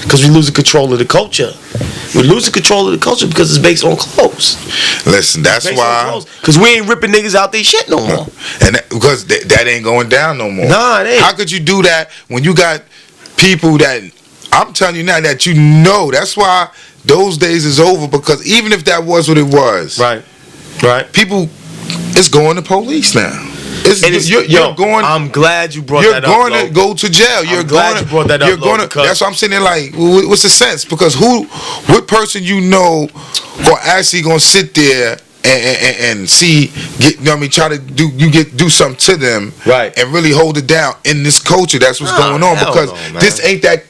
Because we losing control of the culture. We're losing control of the culture because it's based on clothes. Listen, that's why. Because we ain't ripping niggas out their shit no more. And because that ain't going down no more. Nah, it ain't. How could you do that when you got people that, I'm telling you now that you know, that's why those days is over, because even if that was what it was. Right. People, it's going to police now. You're going. I'm glad you brought that up. You're going to go to jail. I'm glad you brought that up. That's what I'm saying. Like, what's the sense? Because what person you know actually gonna sit there and see, you know what I mean, try to do something to them, right, and really hold it down in this culture. That's what's going on, because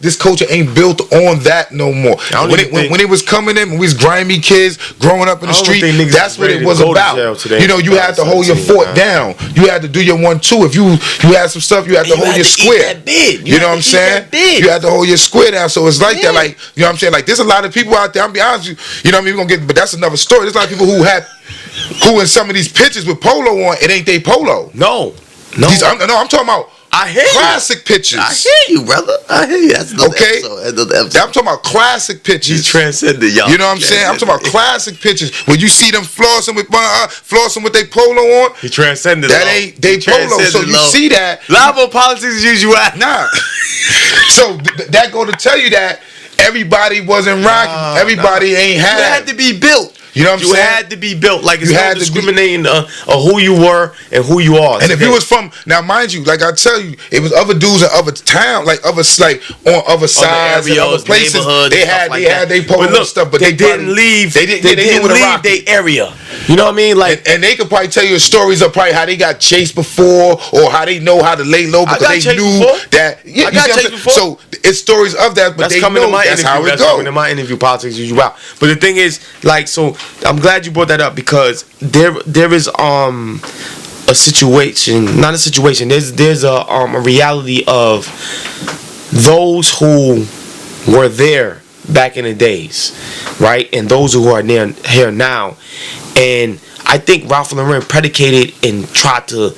this culture ain't built on that no more. When it was coming in, when we was grimy kids growing up in the street, that's what it was about. You know, you had to hold your fort down. You had to do your 1-2. If you had some stuff, you had to hold your square. You know what I'm saying? You had to hold your square down. So it's like that. Like, you know what I'm saying? Like, there's a lot of people out there. I'll be honest with you. You know what I mean? We're gonna get, but that's another story. There's a lot of people who in some of these pictures with Polo on, it ain't they Polo. No. I'm talking about classic pictures. I hear you, brother. I hear you. That's the episode. I'm talking about classic pictures. You transcended, y'all. You know what I'm saying? I'm talking about classic pictures. When you see them flossing with their Polo on, he transcended. That ain't they Polo. So you see that live on Politics as Usual. Nah. So that go to tell you that everybody wasn't rocking. Everybody ain't had. It had to be built. You know what I'm saying? You had to be built. Like, it's not discriminating of who you were and who you are. And if you was from, now mind you, like I tell you, it was other dudes in other towns, like on other sides and other places. They had they Polo stuff, but they didn't leave. They didn't leave their area. You know what I mean? Like, and they could probably tell you stories of probably how they got chased before, or how they know how to lay low because they knew that. Yeah, I got chased before. So it's stories of that, but they know that's how it goes. That's coming in my interview, Politics as Usual. But the thing is, like, so I'm glad you brought that up, because there is a situation, not a situation. There's a reality of those who were there back in the days, right, and those who are here now. And I think Ralph Lauren predicated and tried to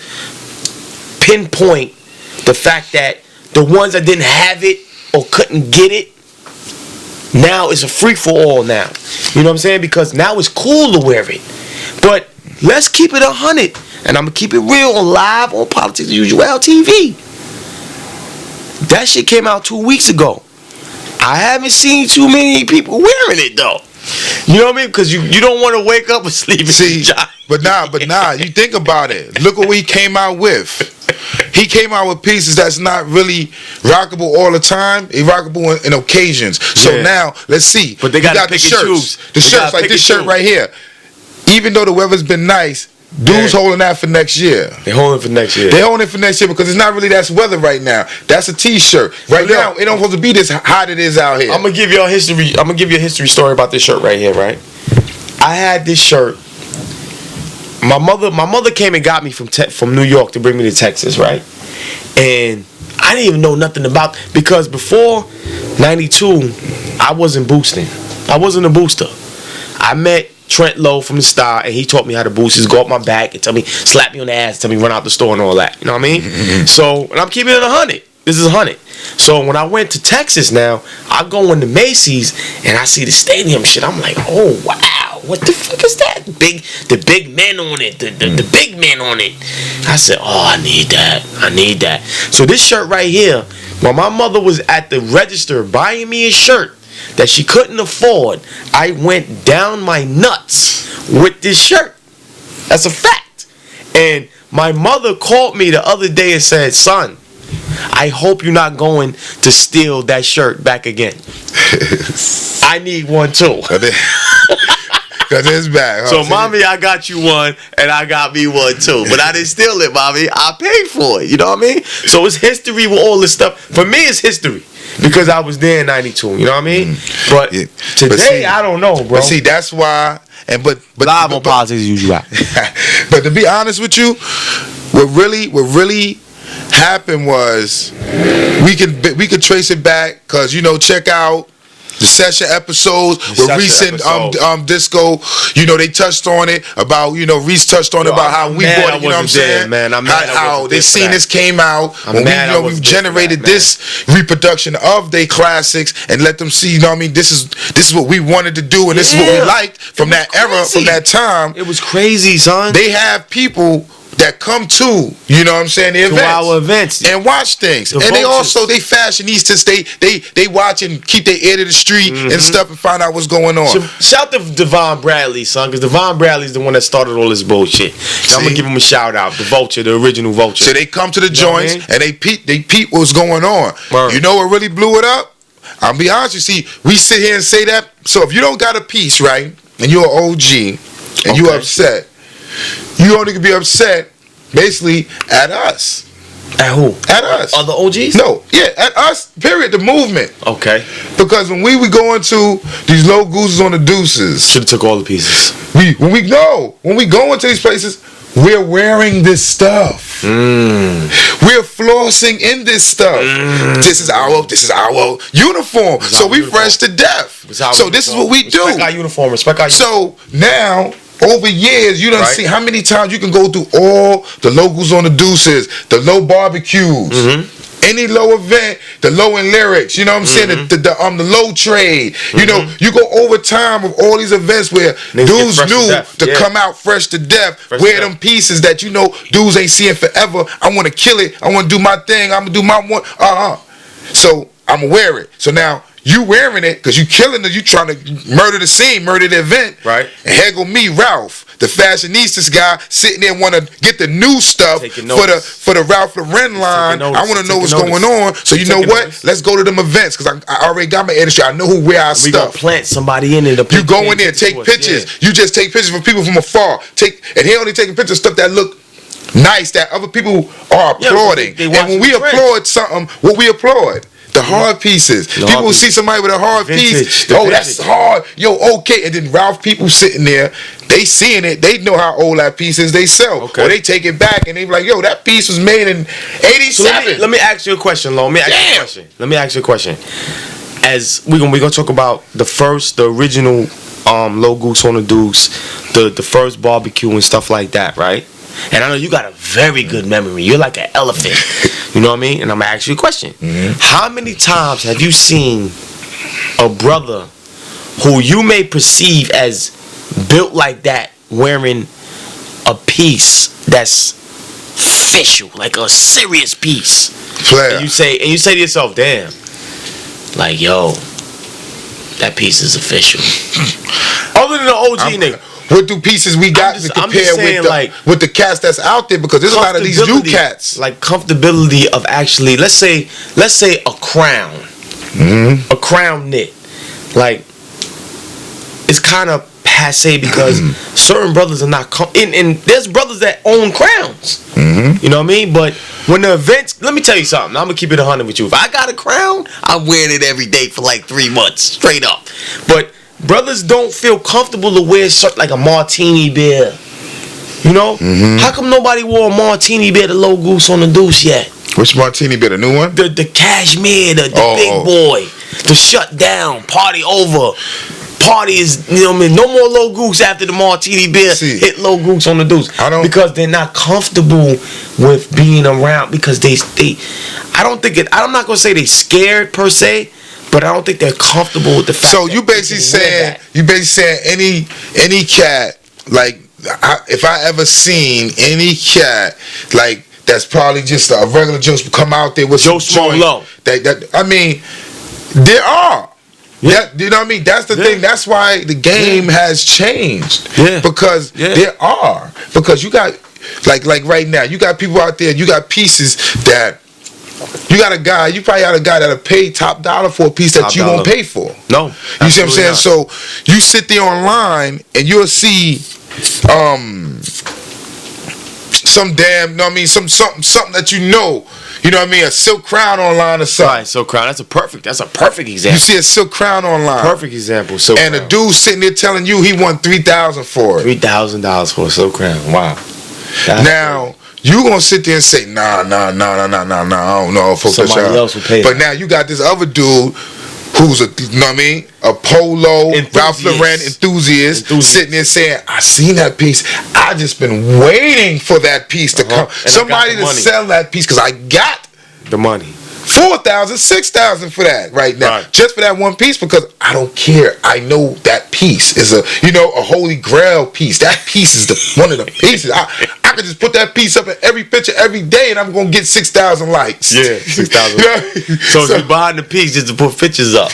pinpoint the fact that the ones that didn't have it or couldn't get it, now it's a free-for-all now. You know what I'm saying? Because now it's cool to wear it. But let's keep it 100. And I'm going to keep it real on live on Politics as Usual TV. That shit came out 2 weeks ago. I haven't seen too many people wearing it, though. You know what I mean? Because you don't want to wake up and sleep in the But nah. You think about it. Look what he came out with. He came out with pieces that's not really rockable all the time. He rockable in occasions. So now let's see. But they got the shirts. The shirts like this shirt right here. Even though the weather's been nice, dudes holding that for next year. They holding it for next year. They holding it for next year because it's not really that weather right now. That's a t-shirt. Right now, it don't supposed to be this hot it is out here. I'm gonna give you a history story about this shirt right here, right? I had this shirt. My mother came and got me from New York to bring me to Texas, right? And I didn't even know nothing about, because before 92, I wasn't boosting. I wasn't a booster. I met Trent Lowe from the Star, and he taught me how to boost. He'd go up my back and tell me, slap me on the ass, tell me run out the store and all that. You know what I mean? So, and I'm keeping it 100. This is 100. So when I went to Texas now, I go into Macy's and I see the stadium shit. I'm like, oh wow, what the fuck is that? The big men on it, the big men on it. I said, oh, I need that. So this shirt right here, when my mother was at the register buying me a shirt that she couldn't afford, I went down my nuts with this shirt. That's a fact. And my mother called me the other day and said, son, I hope you're not going to steal that shirt back again. I need one too. Cause it's back. So, mommy, I got you one, and I got me one too. But I didn't steal it, mommy. I paid for it. You know what I mean? So it's history with all this stuff. For me, it's history because I was there in '92. You know what I mean? But today, I don't know, bro. But see, that's why. And but live on politics, usually. But to be honest with you, what really happened was we could trace it back, because check out the session episodes with recent disco. They touched on it about Reese touched on it about how we bought it. You know what I'm saying? Man, I'm mad how they seen this came out when we generated this reproduction of their classics and let them see. You know what I mean? This is what we wanted to do, and this is what we liked from that era, from that time. It was crazy, son. They have people that come to, the events, our events, and watch things, and they fashionistas. They watch and keep their ear to the street and stuff and find out what's going on. Shout to Devon Bradley, son, because Devon Bradley's the one that started all this bullshit. So I'm gonna give him a shout out, the Vulture, the original Vulture. So they come to the joints and they peep what's going on. Word. You know what really blew it up? I'll be honest with you. See, we sit here and say that. So if you don't got a piece, right, and you're an OG and you upset. You only can be upset, basically, at us. At who? At us. Other OGs? No, yeah, at us. Period. The movement. Okay. Because when we would go into these low gooses on the deuces, should have took all the pieces. When we go into these places, we're wearing this stuff. We're flossing in this stuff. This is our uniform. So we fresh to death. So this is what we do. Respect our uniform. So now, over years, you done see how many times you can go through all the logos on the deuces, the low barbecues, any low event, the low in lyrics, you know what I'm saying? The low trade. You know, you go over time of all these events where dudes knew to come out fresh to death, wear them pieces that dudes ain't seeing forever. I want to kill it. I want to do my thing. I'm gonna do my one. So I'm gonna wear it. So now you wearing it because you killing it. You trying to murder the scene, murder the event. Right. And here go me, Ralph, the fashionistas guy, sitting there want to get the new stuff for the Ralph Lauren line. I want to know what's going on. So you know what? Let's go to them events because I already got my industry. I know who wear our stuff. Gonna plant somebody in it. You go in there, take pictures. Yeah. You just take pictures from people from afar. And he only taking pictures of stuff that look nice, that other people are applauding. And when we applaud something, what we applaud? The hard pieces. People will see somebody with a hard piece. Oh, that's hard. Yo, okay. And then Ralph people sitting there, they seeing it. They know how old that piece is they sell. Okay. Or they take it back and they be like, yo, that piece was made in 87. So let me ask you a question, Lo. Let me ask you a question. As we're gonna talk about the original Low Goose on the Dukes, the first barbecue and stuff like that, right? And I know you got a very good memory. You're like an elephant. You know what I mean? And I'm going to ask you a question. How many times have you seen a brother who you may perceive as built like that wearing a piece that's official, like a serious piece? Player. And you say to yourself, damn, like, yo, that piece is official. Other than the OG nigga. what do pieces we got to compare with the cats that's out there? Because there's a lot of these new cats. Like comfortability of actually, let's say a crown, a crown knit, like it's kind of passe because certain brothers are not and there's brothers that own crowns. You know what I mean? But when the events, let me tell you something. I'm gonna keep it 100 with you. If I got a crown, I'm wearing it every day for like 3 months straight up. But brothers don't feel comfortable to wear like a martini beer. You know? How come nobody wore a martini beer, the low goose on the deuce yet? Which martini beer, the new one? The cashmere, the big boy, the shut down, party over. Party is, you know what I mean? No more low goose after the martini beer hit low goose on the deuce. Because they're not comfortable with being around because they I'm not gonna say they scared per se, but I don't think they're comfortable with the fact. So you basically saying any cat, like if I ever seen any cat like that's probably just a regular Joe come out there with Joe Smolo. That I mean, there are. Yeah, you know what I mean? That's the thing. That's why the game has changed. Yeah. Because there are. Because you got like right now, you got people out there, you got pieces that you got a guy, you probably got a guy that'll pay top dollar for a piece that you won't pay for. No. You see what I'm saying? Not. So you sit there online and you'll see some damn, you know what I mean, something that you know what I mean, a silk crown online or something. Right, silk crown. That's a perfect example. You see a silk crown online. Perfect example. And a dude sitting there telling you he won $3,000 for it. $3,000 for a silk crown. Wow. Now you gonna sit there and say, nah, I don't know. Somebody else will pay. But now you got this other dude who's you know what I mean, a Polo, Ralph Lauren enthusiast sitting there saying, I seen that piece. I just been waiting for that piece to come. Somebody to sell that piece because I got the money. $4,000, $6,000 for that right now, just for that one piece, because I don't care. I know that piece is a holy grail piece. That piece is one of the pieces. I could just put that piece up in every picture every day, and I'm gonna get 6,000 likes. Yeah, 6,000. So if you're buying the piece just to put pictures up.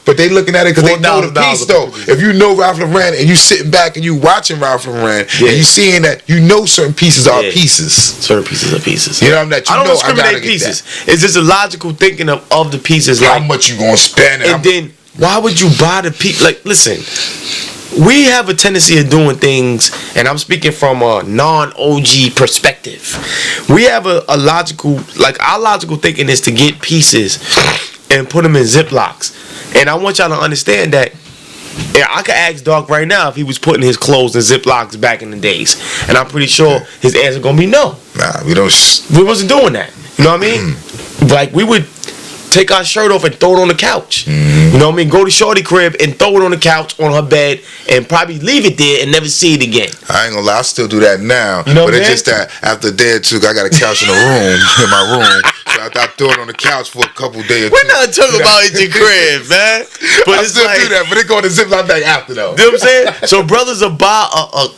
But they looking at it because they know the piece though. If you know Ralph Lauren and you sitting back and you watching Ralph Lauren and you seeing that, certain pieces are pieces. Certain pieces are pieces. You know what I mean? I don't discriminate pieces. It's just a logical thinking of the pieces. How much you gonna spend? And then why would you buy the piece? Like, listen, we have a tendency of doing things, and I'm speaking from a non-OG perspective. We have a logical, like our logical thinking is to get pieces and put them in Ziplocs. And I want y'all to understand that. Yeah, I could ask Doc right now if he was putting his clothes in Ziplocs back in the days, and I'm pretty sure his answer gonna be no. Nah, we don't. We wasn't doing that. You know what I mean? Like we would take our shirt off and throw it on the couch. You know what I mean? Go to Shorty crib and throw it on the couch on her bed and probably leave it there and never see it again. I ain't gonna lie, I still do that now. You know but it's just that after a day or two, I got a couch in my room. So I throw it on the couch for a couple days. We're not talking about at your crib, man. But I still do that, but it go in the Ziploc bag after though. You know what I'm saying? So brothers will buy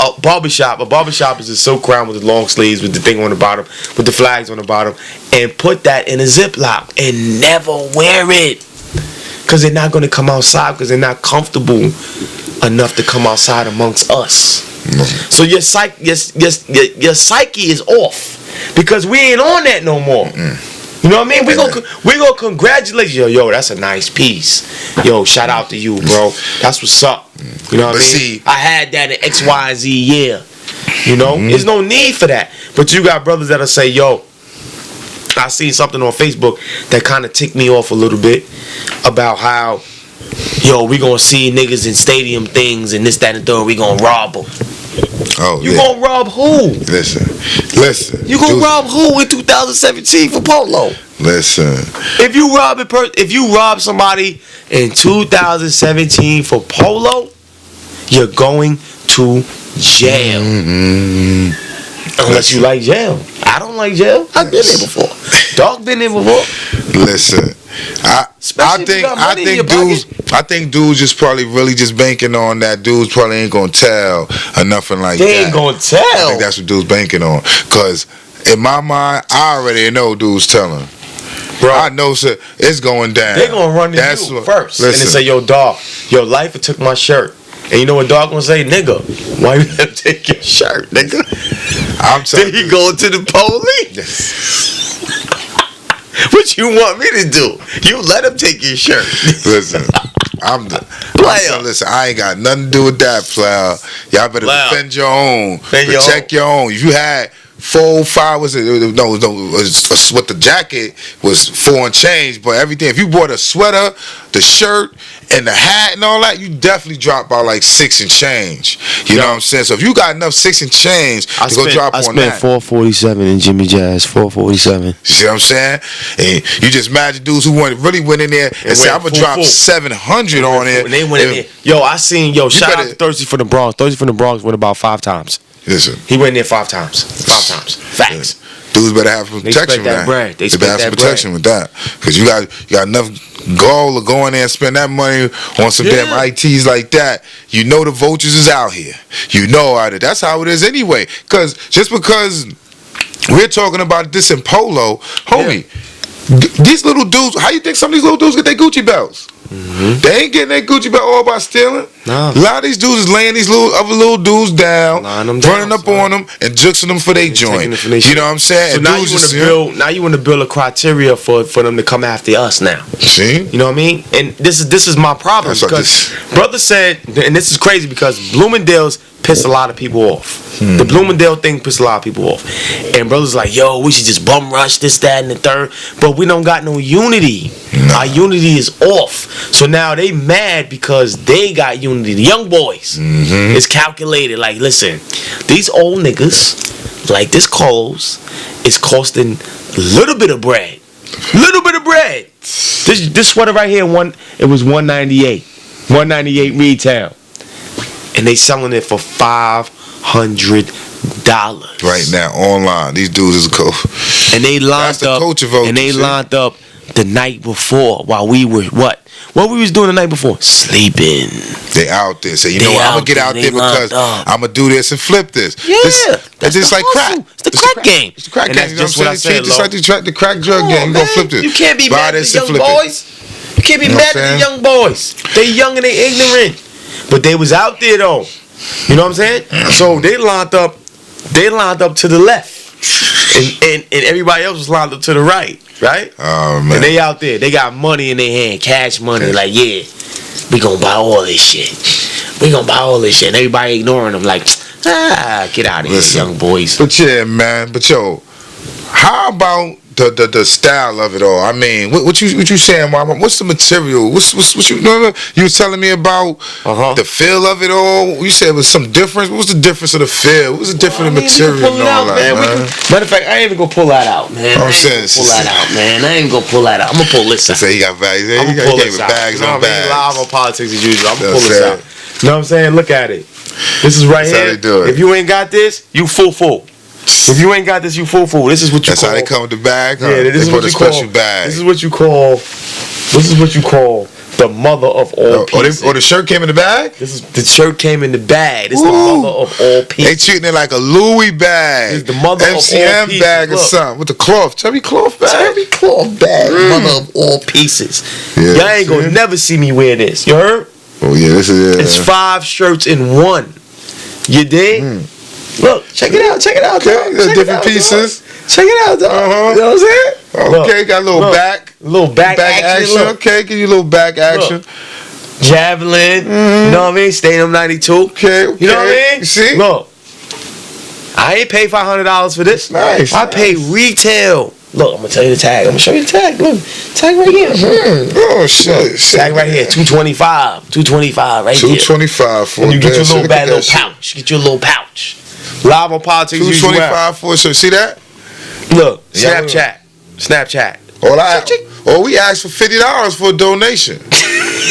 a barbershop. A barbershop is a silk crown with the long sleeves with the thing on the bottom, with the flags on the bottom, and put that in a Ziploc and never wear it. Because they're not going to come outside because they're not comfortable enough to come outside amongst us. So your psyche is off because we ain't on that no more. You know what I mean? We gonna congratulate you. Yo, that's a nice piece. Yo, shout out to you, bro. That's what's up. You know what I mean? See, I had that in X, Y, and Z year. You know, there's no need for that. But you got brothers that'll say, yo, I seen something on Facebook that kind of ticked me off a little bit about how, yo, we gonna see niggas in stadium things and this, that, and third. We gonna rob them. Oh, you gonna rob who? Listen. You gonna rob who in 2017 for Polo? Listen. If you rob somebody in 2017 for Polo, you're going to jail. Unless you like jail. I don't like jail. I've been there before. Dog been there before. Listen, I think dudes just probably really just banking on that. Dudes probably ain't gonna tell or nothing like that. They ain't gonna tell. I think that's what dudes banking on. Cause in my mind, I already know dudes telling. Bro, I know, sir, it's going down. They gonna run to you first, and they say, "Yo, dog, Lifa took my shirt. And you know what dog gonna say? Nigga, why you let him take your shirt, nigga? I'm telling Then he go to the police. What you want me to do? You let him take your shirt. Listen, I'm Player. listen, I ain't got nothing to do with that, player. Y'all better Player. defend your own. Defend your Protect your own. If you had 4, 5, was what the jacket was 4 and change, but everything. If you bought a sweater, the shirt, and the hat and all that, you definitely drop about like 6 and change. You know what I'm saying? So if you got enough 6 and change to go drop on that, I spent $447 in Jimmy Jazz. $447. you see what I'm saying? And you just imagine dudes who really went in there and said, I'm gonna drop 700 on it. When they went in there, I seen shout out to Thirsty from the Bronx. Thirsty from the Bronx went about 5 times. Listen, he went in there 5 times. 5 times. Facts. Dudes better have protection with that. Bread. They better have some protection with that, because you got enough gall to go in there and spend that money on some damn ITs like that. You know the vultures is out here. You know that's how it is anyway. Because just because we're talking about this in Polo, homie, these little dudes. How you think some of these little dudes get their Gucci belts? Mm-hmm. They ain't getting their Gucci belt all by stealing. No. A lot of these dudes is laying these other little dudes down, running up on them and juxing them for their joint. You know what I'm saying? So now you want to build a criteria for them to come after us now. See? You know what I mean? And this is my problem, because brother said, and this is crazy because Bloomingdale's pissed a lot of people off. The Bloomingdale thing pissed a lot of people off. And brother's like, yo, we should just bum rush this, that, and the third. But we don't got no unity. Our unity is off. So now they mad because they got unity. The young boys is calculated. Like, listen, these old niggas, like this clothes, is costing a little bit of bread. Little bit of bread. This sweater right here, it was $198. $198 retail. And they selling it for $500 right now online. These dudes is cool. And they lined up. And they lined up the night before while we were what we was doing the night before? Sleeping. They out there. So you know what? I'm gonna get out there because I'm gonna do this and flip this. Yeah, that's just like crack. It's the crack game. It's the crack game. That's just what I said. Just like the crack drug game. You gonna flip this? You can't be mad at the young boys. You can't be mad at the young boys. They young and they ignorant. But they was out there though. You know what I'm saying? So they lined up to the left. And everybody else was lined up to the right. Right? Oh man. And they out there. They got money in their hand, cash money. Like, yeah, we gonna buy all this shit. We gonna buy all this shit. And everybody ignoring them like, get out of here, young boys. But yeah, man. But yo, how about the style of it all? I mean, what you saying, Mama? What's the material? What you was telling me about the feel of it all? You said it was some difference. What was the difference of the feel? What was the difference of the material and all that, man? Matter of fact, I ain't even gonna pull that out, man. I ain't gonna pull that out, man. I ain't gonna pull that out. I'm gonna pull this out. Say he got bags. I'm gonna pull this out. Bags on bags. Live on politics as usual. I'm gonna pull this out. You know what I'm saying? Look at it. This is right here. How they do it. If you ain't got this, you fool. If you ain't got this, you fool. This is what you That's call. That's how they come with the bag. Huh? Yeah, this is what you call. Special bag. This is what you call the mother of all pieces. Or the shirt came in the bag. The shirt came in the bag. It's the mother of all pieces. They treating it like a Louis bag. It's the mother of all pieces. MCM bag or something with the cloth. Terry cloth bag. Mother of all pieces. Yeah, y'all ain't gonna never see me wear this. You heard? Oh yeah, this is. It's 5 shirts in one. You dig? Look, check it out. Okay, different pieces. Check it out, dog. You know what I'm saying? Okay, got a little back action. Okay, give you a little back action. Javelin. You know what I mean? Stadium 92. Okay. You know what I mean? You see? Look, I ain't paid $500 for this. Nice. I paid retail. Look, I'm gonna tell you the tag. I'm gonna show you the tag. Look, tag right here. Oh shit. Tag right here. $225 right here. $225 for. And you get your little bag, little pouch. Get your little pouch. Live on politics. $225 for a shirt. See that? Look, Snapchat. All we asked for $50 for a donation.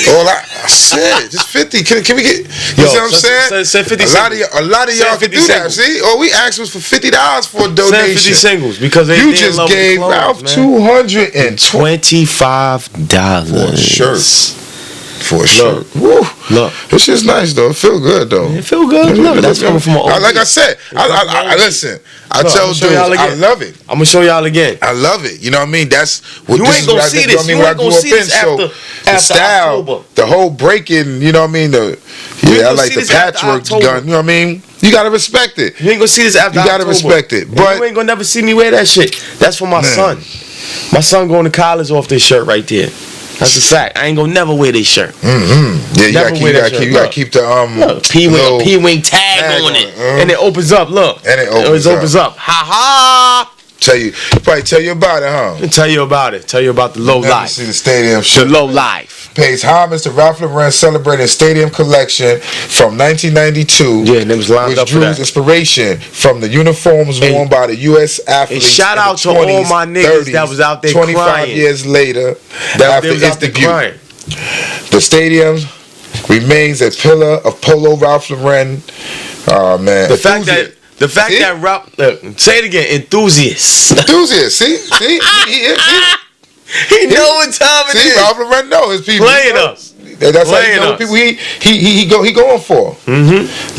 All I said, just 50. Can we get? You see what I'm saying? Send 50 a lot of y'all can do that. See, all we asked was for $50 for a donation. Send 50 singles because you just gave out $225 for a shirt. For sure. Look. This shit's nice though. It feel good though. It feel good. Look, that's coming from an OG. Like I said, I listen. I tell dudes, I love it. I'm gonna show y'all again. I love it. You know what I mean? That's what you ain't gonna see this. You ain't gonna see this after style, October. The whole breaking. You know what I mean? I like the patchwork gun. You know what I mean? You gotta respect it. You ain't gonna see this after You gotta October. respect it. But you ain't gonna never see me wear that shit. That's for my son. My son going to college off this shirt right there. That's a fact. I ain't gonna never wear this shirt. Yeah, you gotta keep the P-wing tag on it, and it opens up. Look, and it opens up. Ha ha. Probably tell you about it, huh? Tell you about it. Tell you about the low life. See the stadium. The low life. Pays homage to Ralph Lauren celebrating stadium collection from 1992. Yeah, and it was lined which up drew for that. inspiration from the uniforms worn by the U.S. athletes. And shout out to all my niggas that was out there 25 crying. years later, after its debut. The stadium remains a pillar of Polo Ralph Lauren. Oh man, the fact that Ralph, look, say it again, enthusiasts. See. He know what time it is. Ralph Lauren know his people. Playing us. That's how you know the people he going for.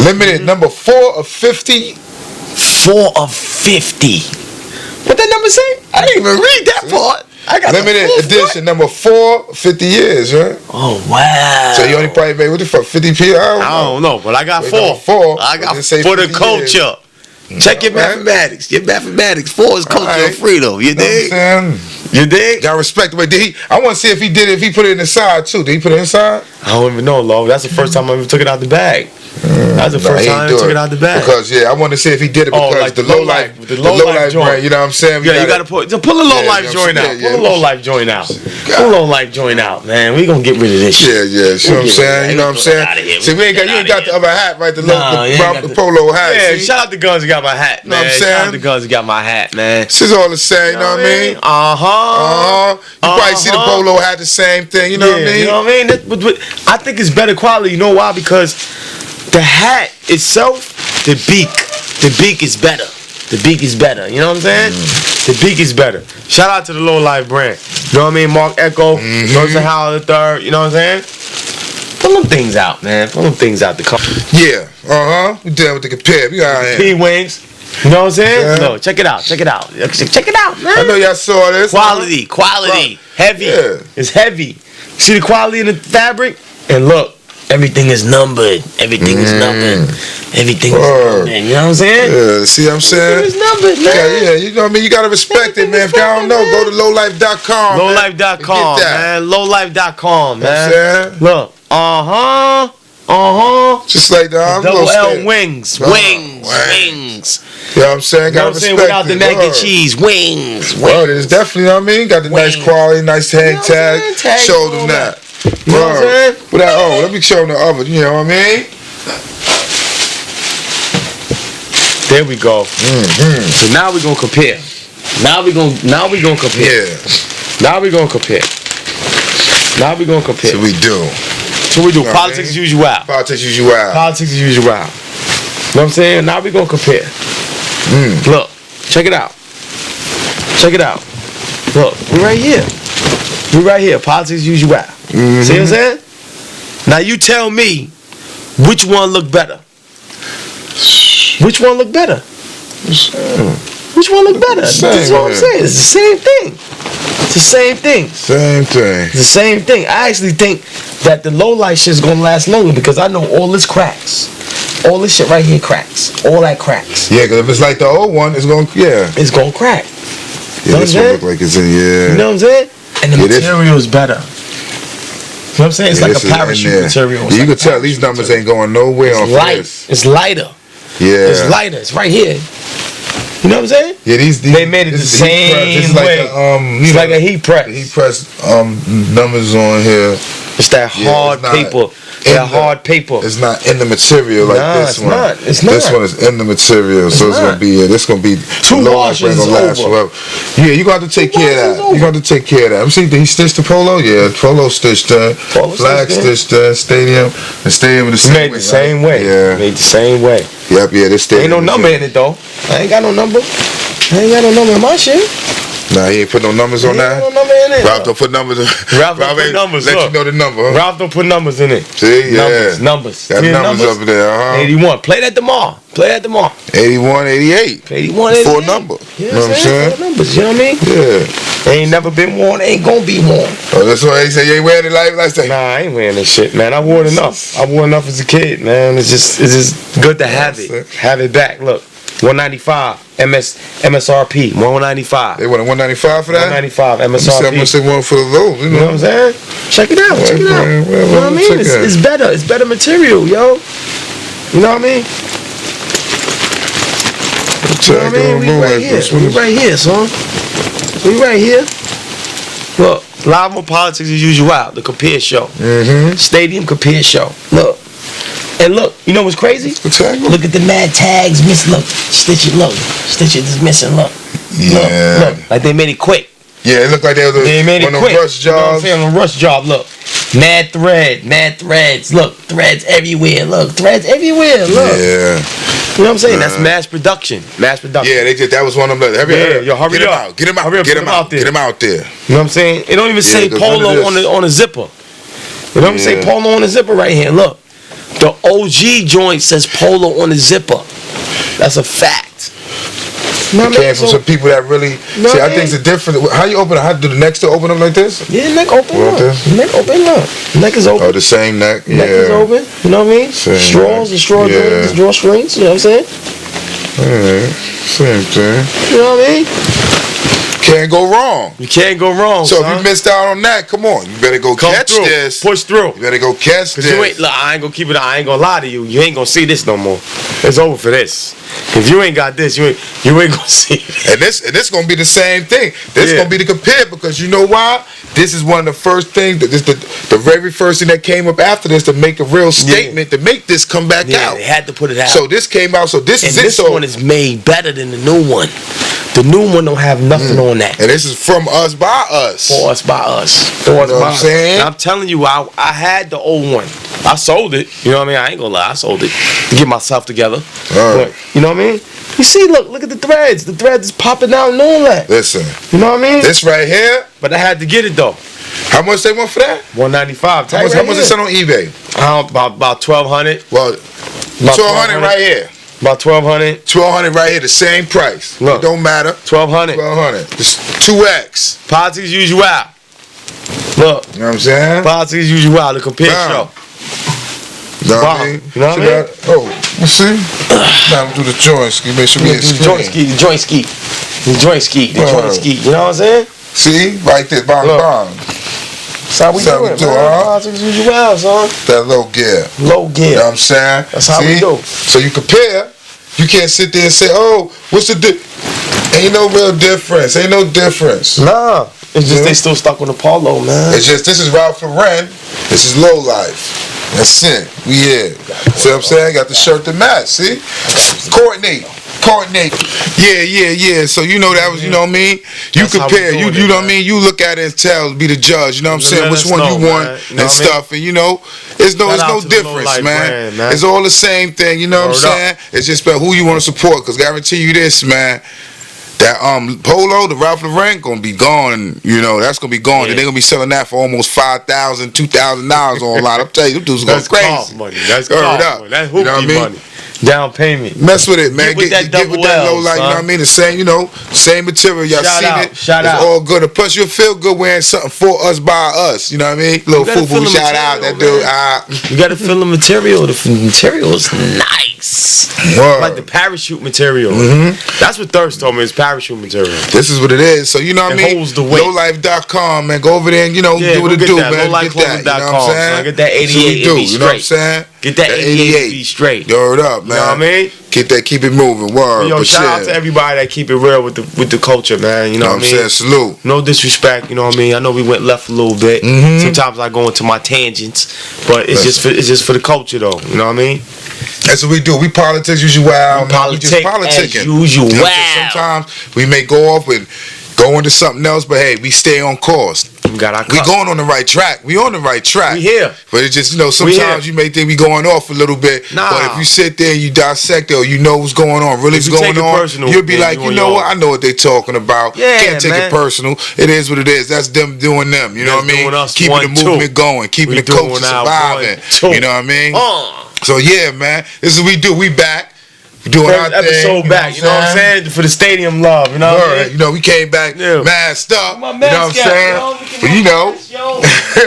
Limited number 4 of 50. 4 of 50. What that number say? I didn't even read that part. I got limited edition number 4, 50 years, right? Oh wow! So you only probably made what the fuck 50p? I don't know, but I got 4. I got for the culture. Check your mathematics. Your mathematics. 4 is culture free though. You dig? You dig? Got respect. Wait, I want to see if he did it. If he put it inside too. Did he put it inside? I don't even know, Lo. That's the first time I ever took it out the bag. That's the first time I took it out the bag. Because I want to see if he did it because like the low life brand. You know what I'm saying? Yeah, you gotta pull a low life joint out. Pull a low life joint out. Pull a low life joint out, man. We gonna get rid of this shit. Yeah. You know what I'm saying? You know what I'm saying? See, you ain't got the other hat, right? The polo hat. Yeah, shout out the guns that got my hat, man. Know what I'm saying? Shout out the guns that got my hat, man. This is all the same. You know what I mean? You probably see the polo hat, the same thing. You know what I mean? You know what I mean? I think it's better quality. You know why? Because the hat itself, the beak is better. The beak is better. You know what I'm saying? The beak is better. Shout out to the Low Life brand. You know what I mean? Mark Echo, Johnson Howell III. You know what I'm saying? Pull them things out, man. Pull them things out. Yeah. We done with the compare. We got P-Wings. You know what I'm saying? Yeah. No, check it out. Check it out, man. I know y'all saw this. Quality. Heavy. Yeah. It's heavy. See the quality in the fabric? And look. Everything is numbered. Everything is numbered. Everything is numbered. You know what I'm saying? Yeah, see what I'm saying? Everything is numbered, man. Yeah, you know what I mean? You got to respect it, man. If y'all don't know, go to lowlife.com. Lowlife.com, man. Lowlife.com, man. You know what I'm saying? Look. Just like the double L wings. Wings. You know what I'm saying? Got to respect it. Without the mac and cheese. Wings. Well, it's definitely, you know what I mean? Got the nice quality, nice hang tag. Show them that. You know what I'm saying? Let me show them the other. You know what I mean? There we go. So now we're gonna compare. Now we're gonna compare. Yeah. Now we're gonna compare. So we do. Politics as usual. Politics as usual. You know what I'm saying? Now we're gonna compare. Look, check it out. Look, we're right here. Politics as usual. See what I'm saying? Now you tell me which one look better. Which one look better? That's what I'm saying. It's the same thing. It's the same thing. I actually think that the low light shit is gonna last longer because I know all this cracks. All this shit right here cracks. All that cracks. Yeah, because if it's like the old one, it's gonna it's gonna crack. Yeah, this one look like it's in You know what I'm saying? And the material is better. You know what I'm saying? It's like a parachute material. You can tell these numbers ain't going nowhere on this. It's lighter. Yeah. It's lighter. It's right here. You know what I'm saying? Yeah, they made it the same way. It's like a heat press. The heat press numbers on here. It's that hard paper. Hard paper. It's not in the material like this one. It's not. This one is in the material, so it's gonna be. This gonna be 2 washes gonna last forever. Yeah, you got to take care of that. You got to take care of that. I'm seeing he stitched the polo. Yeah, polo stitched the flag stitched the stadium. The stadium the same way. Made the same way. Yeah, made the same way. Yep. Yeah, this stadium. Ain't no number in it though. I ain't got no number. I ain't got no number in my shit. Nah, he ain't put no numbers on that. No number in it. Ralph don't put numbers in. Ralph don't put numbers. Let Look. you know the number. Huh? Ralph don't put numbers in it. See, yeah. Numbers. Got numbers up there, 81. Play that tomorrow. 81, 88. 81, 88. Full number. You know what I'm saying? Full numbers, you know what I mean? Yeah. Ain't never been worn, ain't gonna be worn. Oh, that's why they say you ain't wearing it like that. Nah, I ain't wearing this shit, man. I wore it enough. I wore enough as a kid, man. It's just good to have it. Have it back. Look, 195 MSRP, 195. They want a 195 for that? 195 MSRP. How much they want for those? You know what I'm saying? Check it out. Check it out. You know what I mean? It's better. It's better material, yo. You know what I mean? You know what I mean? We right here. We right here, son. We right here. Look, Live on Politics as usual. The Compare Show. Stadium Compare Show. Look. And look, you know what's crazy? Look at the mad tags missing. Look, Stitch it. Look, Stitch it is missing. Look. Yeah. Look, like they made it quick. Yeah, it looked like they made it one of quick. those rush jobs. You know what I'm saying? On a rush job. Look, mad threads. Look, threads everywhere. Look, threads everywhere. Look. Yeah. You know what I'm saying? That's mass production. Mass production. Yeah, that was one of them. Hurry up. Hurry up. Get him out. Get him out there. You know what I'm saying? It don't even say Polo on the zipper. It don't even say Polo on the zipper right here. Look. The OG joint says Polo on the zipper. That's a fact. It came from some people that really see. I think it's a different. How you open it? How do the neck still open up like this? Yeah, neck open up. Neck open up. Neck is open. Oh, the same neck. Neck is open. You know what I mean? Same straws, the straw joints, the straw strings. You know what I'm saying? Same thing. You know what I mean? Can't go wrong. You can't go wrong. So son. if you missed out on that, come on. You better go catch this. Push through. You better go catch this. You ain't, look, I ain't gonna keep it. I ain't gonna lie to you. You ain't gonna see this no more. It's over for this. If you ain't got this, you ain't gonna see it. And this gonna be the same thing. This gonna be the compare because you know why? This is one of the first things. This the very first thing that came up after this to make a real statement to make this come back out. They had to put it out. So this came out. So this is it. This one is made better than the new one. The new one don't have nothing on that. And this is from us by us. For us by us. For us by us. And I'm telling you, I had the old one. I sold it. You know what I mean? I ain't gonna lie. I sold it to get myself together. But, you know what I mean? You see, look at the threads. The threads is popping out and all that. Listen. You know what I mean? This right here. But I had to get it though. How much they want for that? $195. How much is it on eBay? About $1,200. Well, $1,200 right here. About $1,200. $1,200 right here, the same price. Look, it don't matter. $1,200. It's 2X. Politics usual. Look. You know what I'm saying? Politics usual. The Compare Show. You know what I mean? You know what I mean? You see? Now do the joint ski. Make sure we get the joint ski. The joint ski. You know what I'm saying? See? Right there. Bang. That's how we do it, man. Politics usual, son. That low gear. Low gear. You know what I'm saying? That's how we do. So you compare. You can't sit there and say, oh, what's the Ain't no real difference. Ain't no difference. Nah. It's just they still stuck on the Polo, man. It's just, this is Ralph Lauren. This is Low Life. That's it. We here. See what I'm saying? Got the shirt to match. See? Coordinate. Yeah. So you know that was, you know what I mean? You compare. You know what I mean? You look at it and tell, be the judge. You know what I'm saying? Which one you want and stuff. And you know, it's no difference, man. It's all the same thing. You know what I'm saying? It's just about who you want to support. Because guarantee you this, man. That Polo, the Ralph Lauren, gonna be gone. You know, that's gonna be gone. They're gonna be selling that for almost $5,000, $2,000 online. I'm telling you, them dudes going crazy. Money. That's money. That's hoopty money. Down payment. Mess with it, man. Get with that low light. You know what I mean? The same, same material. Y'all seen it. Shout out. It's all good. And plus, you'll feel good wearing something for us by us. You know what I mean? Little foo-foo shout out. That dude. You gotta feel the material. The material is nice. Word. Like the parachute material. That's what Thirst told me. Is parachute material. This is what it is. So you know what I mean? Holds the weight. Lowlife.com, man. Go over there and do what it do, man. Get that. You know what I'm saying? Get that 88 You know what I'm saying? Get that 88 straight. Word up, man. You know what I mean? Keep it moving. Word. Yo, shout out to everybody that keep it real with the culture, man. You know what I mean? Saying? Salute. No disrespect, you know what I mean? I know we went left a little bit. Sometimes I go into my tangents, but it's just for the culture though. You know what I mean? That's what we do. We politics usual. We just politicking. As usual. Sometimes we may go off with go into something else, but hey, we stay on course. We got our We going on the right track. We on the right track. We here. But it's just, sometimes you may think we going off a little bit. Nah. But if you sit there and you dissect it or you know what's going on, really what's going on, personal, you'll be like, you know what? I know what they talking about. Yeah, Can't take it personal. It is what it is. That's them doing them. You know what I mean? Keeping the movement going. Keeping the coaches surviving. You know what I mean? So yeah, man. This is what we do. We back. Doing first our episode thing, back, you know what I'm saying? For the stadium love, you know what I mean? You know, we came back masked up, you know what I'm saying? But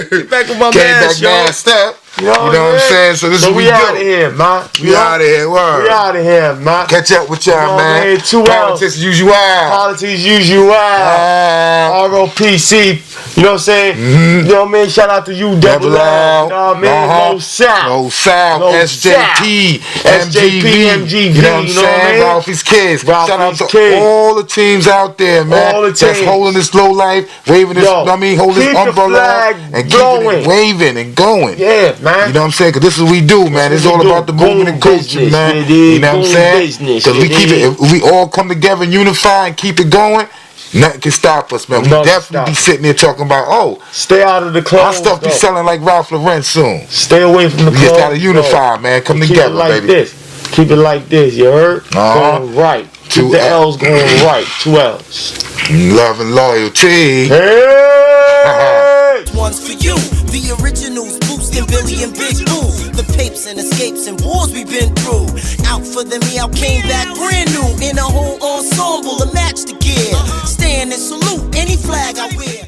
Get back with my came mask, back masked up, you know what I'm saying? So this is what we out of do. here, man. We out of here, word. We out of here, man. Catch up with y'all, man. Politics as usual. Politics usual. ROPC. You know what I'm saying? You know what I mean? Shout out to you, Double L. You know what I mean? No South. No South. SJP. MGB. You know what I'm saying? Ralphie's Kids. Shout out to all the teams out there, man. All the teams. That's holding this low life, waving this, holding this umbrella and keeping it waving and going. Yeah, man. You know what I'm saying? Because this is what we do, man. It's all about the movement and culture, man. You know what I'm saying? Because we keep it, if we all come together and unify and keep it going, nothing can stop us, man. We definitely be sitting there talking about, stay out of the club. Our stuff be selling like Ralph Lauren soon. Stay away from the club. We just gotta unify, man. Come together, baby. Keep it like this, you heard? Going right. Keep the L's going right. 2 L's. Love and loyalty. Hey! One's for you, the originals, boosting Billy and Big Boo. The papes and escapes and wars we've been through. Out for the me, out came back brand new. In a whole ensemble, a match to gear. Stand and salute any flag I wear.